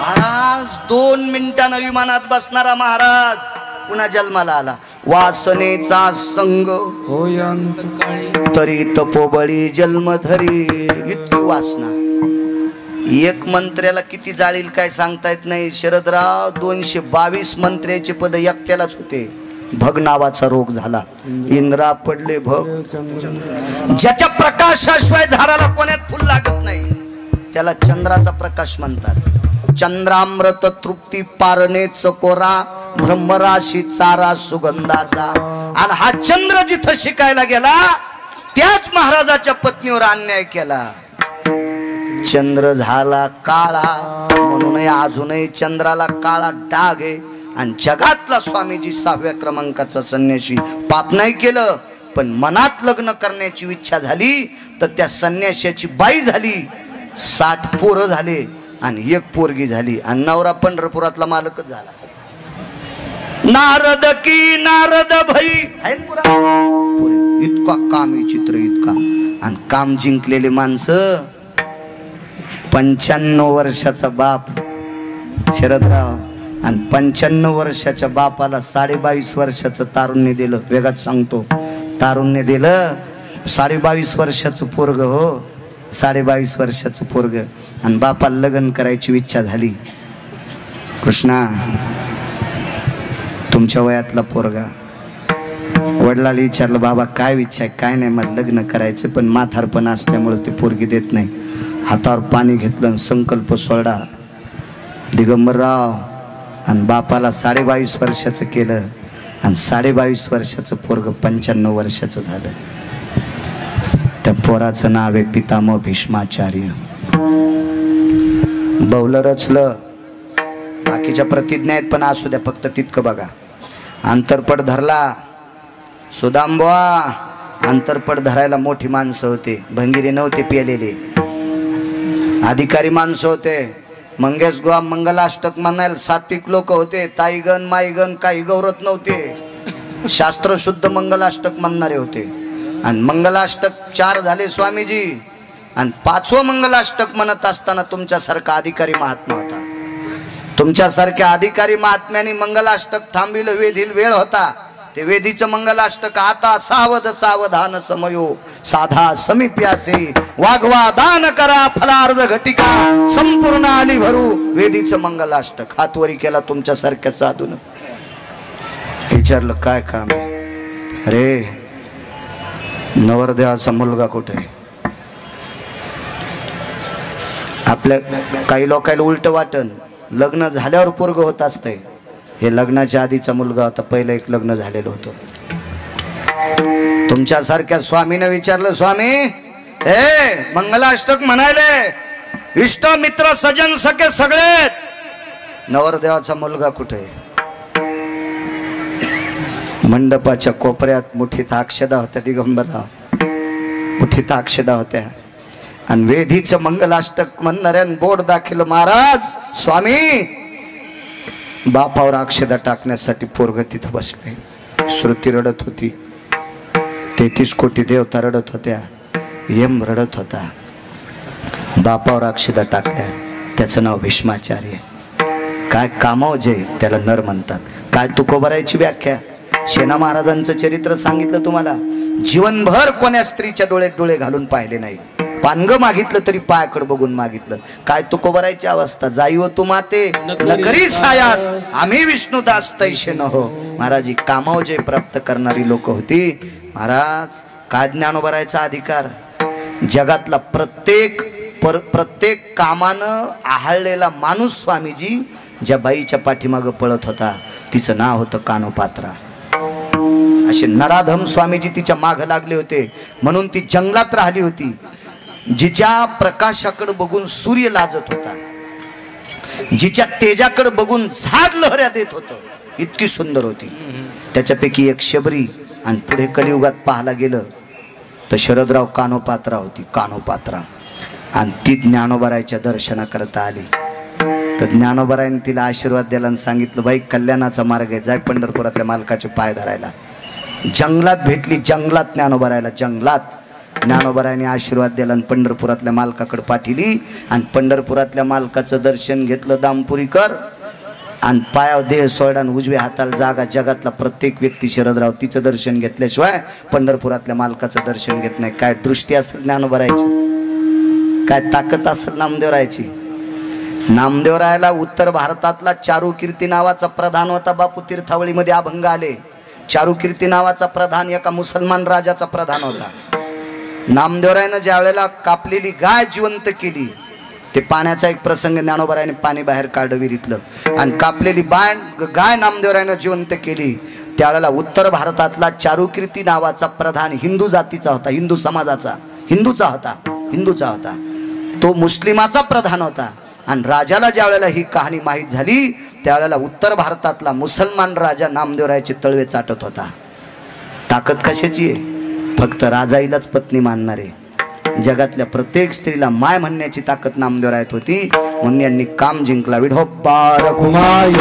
महाराज 2 मिनिटानं विमानात बसणारा महाराज पुन्हा जन्माला आला. वासनेचा संग तरी तपोबळी जन्मधरी. इतकी वासना. एक मंत्र्याला किती जाळील काय सांगता येत नाही. शरदराव 222 मंत्र्याचे पद एकट्यालाच होते. भग नावाचा रोग झाला. इंद्रा पडले भग. ज्याच्या प्रकाशाशिवाय झाडाला कोण्यात फुल लागत नाही त्याला चंद्राचा प्रकाश म्हणतात. चंद्रामृत तृप्ती पारणे चकोरा, ब्रह्मराशी चारा सुगंधाचा. आणि हा चंद्र जिथं शिकायला गेला त्याच महाराजाच्या पत्नीवर अन्याय केला. चंद्र झाला काळा, म्हणून अजूनही चंद्राला काळा डाग आहे. आणि जगातला स्वामीजी 6व्या क्रमांकाचा संन्यासी. पाप नाही केलं, पण मनात लग्न करण्याची इच्छा झाली तर त्या संन्याशाची बाई झाली. 7 पोरं झाले आणि 1 पोरगी झाली. आणि नवरा पंढरपुरातला मालकच झाला. नारद की नारद भई आहे पुरा. इतका काम आहे चित्र, इतका. आणि काम जिंकलेले माणसं. 95 वर्षाचा बाप शरदराव, आणि 95 वर्षाच्या बापाला 22.5 वर्षाचं तारुण्य दिलं. वेगात सांगतो, तारुण्य दिलं. 22.5 वर्षाचं पोरग, हो 22.5 वर्षाचं पोरग. आणि बापाला लग्न करायची इच्छा झाली. कृष्णा तुमच्या वयातला पोरगा. वडिलाला विचारलं, बाबा काय इच्छा आहे? काय नाही, मला लग्न करायचं, पण म्हातारपण असल्यामुळे ते पोरगी देत नाही. हातावर पाणी घेतलं, संकल्प सोडा. दिगंबरराव आणि बापाला 22.5 वर्षाचं केलं. आणि 22.5 वर्षाचं पोरग 95 वर्षाचं झालं. त्या पोराचं नाव आहे पितामह भीष्माचार्य. बौल रचलं, बाकीच्या प्रतिज्ञा आहेत पण असू द्या, फक्त तितकं बघा. अंतरपट धरला सुदामबुवा, अंतरपट धरायला मोठी माणसं होते, भंगिरे नव्हते पेलेले, अधिकारी माणसं होते. मंगेश गोवा मंगलाष्टक म्हणायला सात्विक लोक होते, ताईगण माईगण काही गौरत नव्हते, शास्त्रशुद्ध मंगलाष्टक म्हणणारे होते. आणि मंगलाष्टक 4 झाले स्वामीजी, आणि 5वं मंगलाष्टक म्हणत असताना तुमच्यासारखा अधिकारी महात्मा होता. तुमच्यासारख्या अधिकारी महात्म्याने मंगलाष्टक थांबिलं, वेधील वेळ होता. ते वेदीचं मंगलाष्टक आता सावध सावधान समयो साधा समीप्यासे वाघवा दान करा फलार्ध घटिका संपूर्ण आली भरू. वेदीचं मंगलाष्टक हातवरी केला तुमच्यासारख्या साधून. विचारलं काय काम आहे? अरे नवरदेवाचा मुलगा कुठे आहे? आपल्या काही लोकांना उलट वाटन, लग्न झाल्यावर पोरग होत असतंय. हे लग्नाच्या आधीचा मुलगा होता, पहिलं एक लग्न झालेलं होतं. तुमच्यासारख्या स्वामीने विचारलं, स्वामी हे मंगलाष्टक म्हणायले इष्ट मित्र सजन सखे सगळे, नवरदेवाचा मुलगा कुठे आहे? मंडपाच्या कोपऱ्यात मुठीत अक्षदा होत्या, दिगंबरराव मुठीत अक्षदा होत्या. आणि वेदीचं मंगलाष्टक म्हणणाऱ्यान बोर्ड दाखल, महाराज स्वामी बापावर अक्षदा टाकण्यासाठी पोरग तिथं बसले. श्रुती रडत होती, 33 कोटी देवता रडत होत्या, यम रडत होता. बापावर अक्षदा टाकल्या. त्याचं नाव भीष्माचार्य. काय कामाव जे त्याला नर म्हणतात. काय तुकोबारायची व्याख्या, सेना महाराजांचं चरित्र सांगितलं तुम्हाला. जीवनभर कोण्या स्त्रीच्या डोळ्यात डोळे घालून पाहिले नाही, पानग मागितलं तरी पायाकडे बघून मागितलं. काय तुकोबारायची अवस्था, जाईव तू माते नकरी सायास आम्ही विष्णुदास तैसे न हो. महाराज कामाव जे प्राप्त करणारी लोक होती. महाराज काय ज्ञानोबरायचा अधिकार. जगातला प्रत्येक कामानं आहाळलेला माणूस स्वामीजी ज्या बाईच्या पाठीमागं पळत होता तिचं नाव होतं कानोपात्रा. असे नराधम स्वामीजी तिच्या माग लागले होते, म्हणून ती जंगलात राहिली होती. जिच्या प्रकाशाकडे बघून सूर्य लाजत होता, जिच्या तेजाकडे बघून झाड लहऱ्या देत होतं, इतकी सुंदर होती. त्याच्यापैकी एक शबरी. आणि पुढे कलियुगात पाहायला गेलं तर शरदराव कानोपात्रा होती, कानोपात्रा. आणि ती ज्ञानोबरायच्या दर्शनाकरता आली. तर ज्ञानोबरायने तिला आशीर्वाद द्यायला आणि सांगितलं, बाई कल्याणाचा मार्ग आहे, जाय पंढरपुरातल्या मालकाचे पाय धरायला. जंगलात भेटली, जंगलात ज्ञानोबरायला, जंगलात ज्ञानोबरायने आशीर्वाद दिला आणि पंढरपुरातल्या मालकाकडे पाठिली. आणि पंढरपुरातल्या मालकाचं दर्शन घेतलं दामपुरीकर. आणि पायावर देह सोडा आणि उजव्या हाताला जागा. जगातला प्रत्येक व्यक्ती शरदराव तिचं दर्शन घेतल्याशिवाय पंढरपुरातल्या मालकाचं दर्शन घेत नाही. काय दृष्टी असेल ज्ञानोबरायची, काय ताकद असेल नामदेवरायची. नामदेवरायला उत्तर भारतातला चारुकीर्ती नावाचा प्रधान होता. बापू तीर्थावळीमध्ये अभंग आले. चारुकीर्ती नावाचा प्रधान एका मुसलमान राजाचा प्रधान होता. नामदेवरायनं ज्या वेळेला कापलेली गाय जिवंत केली, ते पाण्याचा एक प्रसंग, ज्ञानोबरायने पाणी बाहेर काढलं विहिरीतलं. आणि कापलेली गाय नामदेवरायनं जिवंत केली. त्यावेळेला उत्तर भारतातला चारुकीर्ती नावाचा प्रधान हिंदू जातीचा होता, हिंदू समाजाचा, हिंदूचा होता. तो मुस्लिमाचा प्रधान होता. आणि राजाला ज्या वेळेला ही कहाणी माहीत झाली त्यावेळेला उत्तर भारतातला मुसलमान राजा नामदेवरायचे तळवे चाटत होता. ताकद कशाची आहे? फक्त राजाईलाच पत्नी मानणारे. जगातल्या प्रत्येक स्त्रीला माय म्हणण्याची ताकद नामदेवरायत होती. म्हणून यांनी काम जिंकला. विठोबा रखुमाई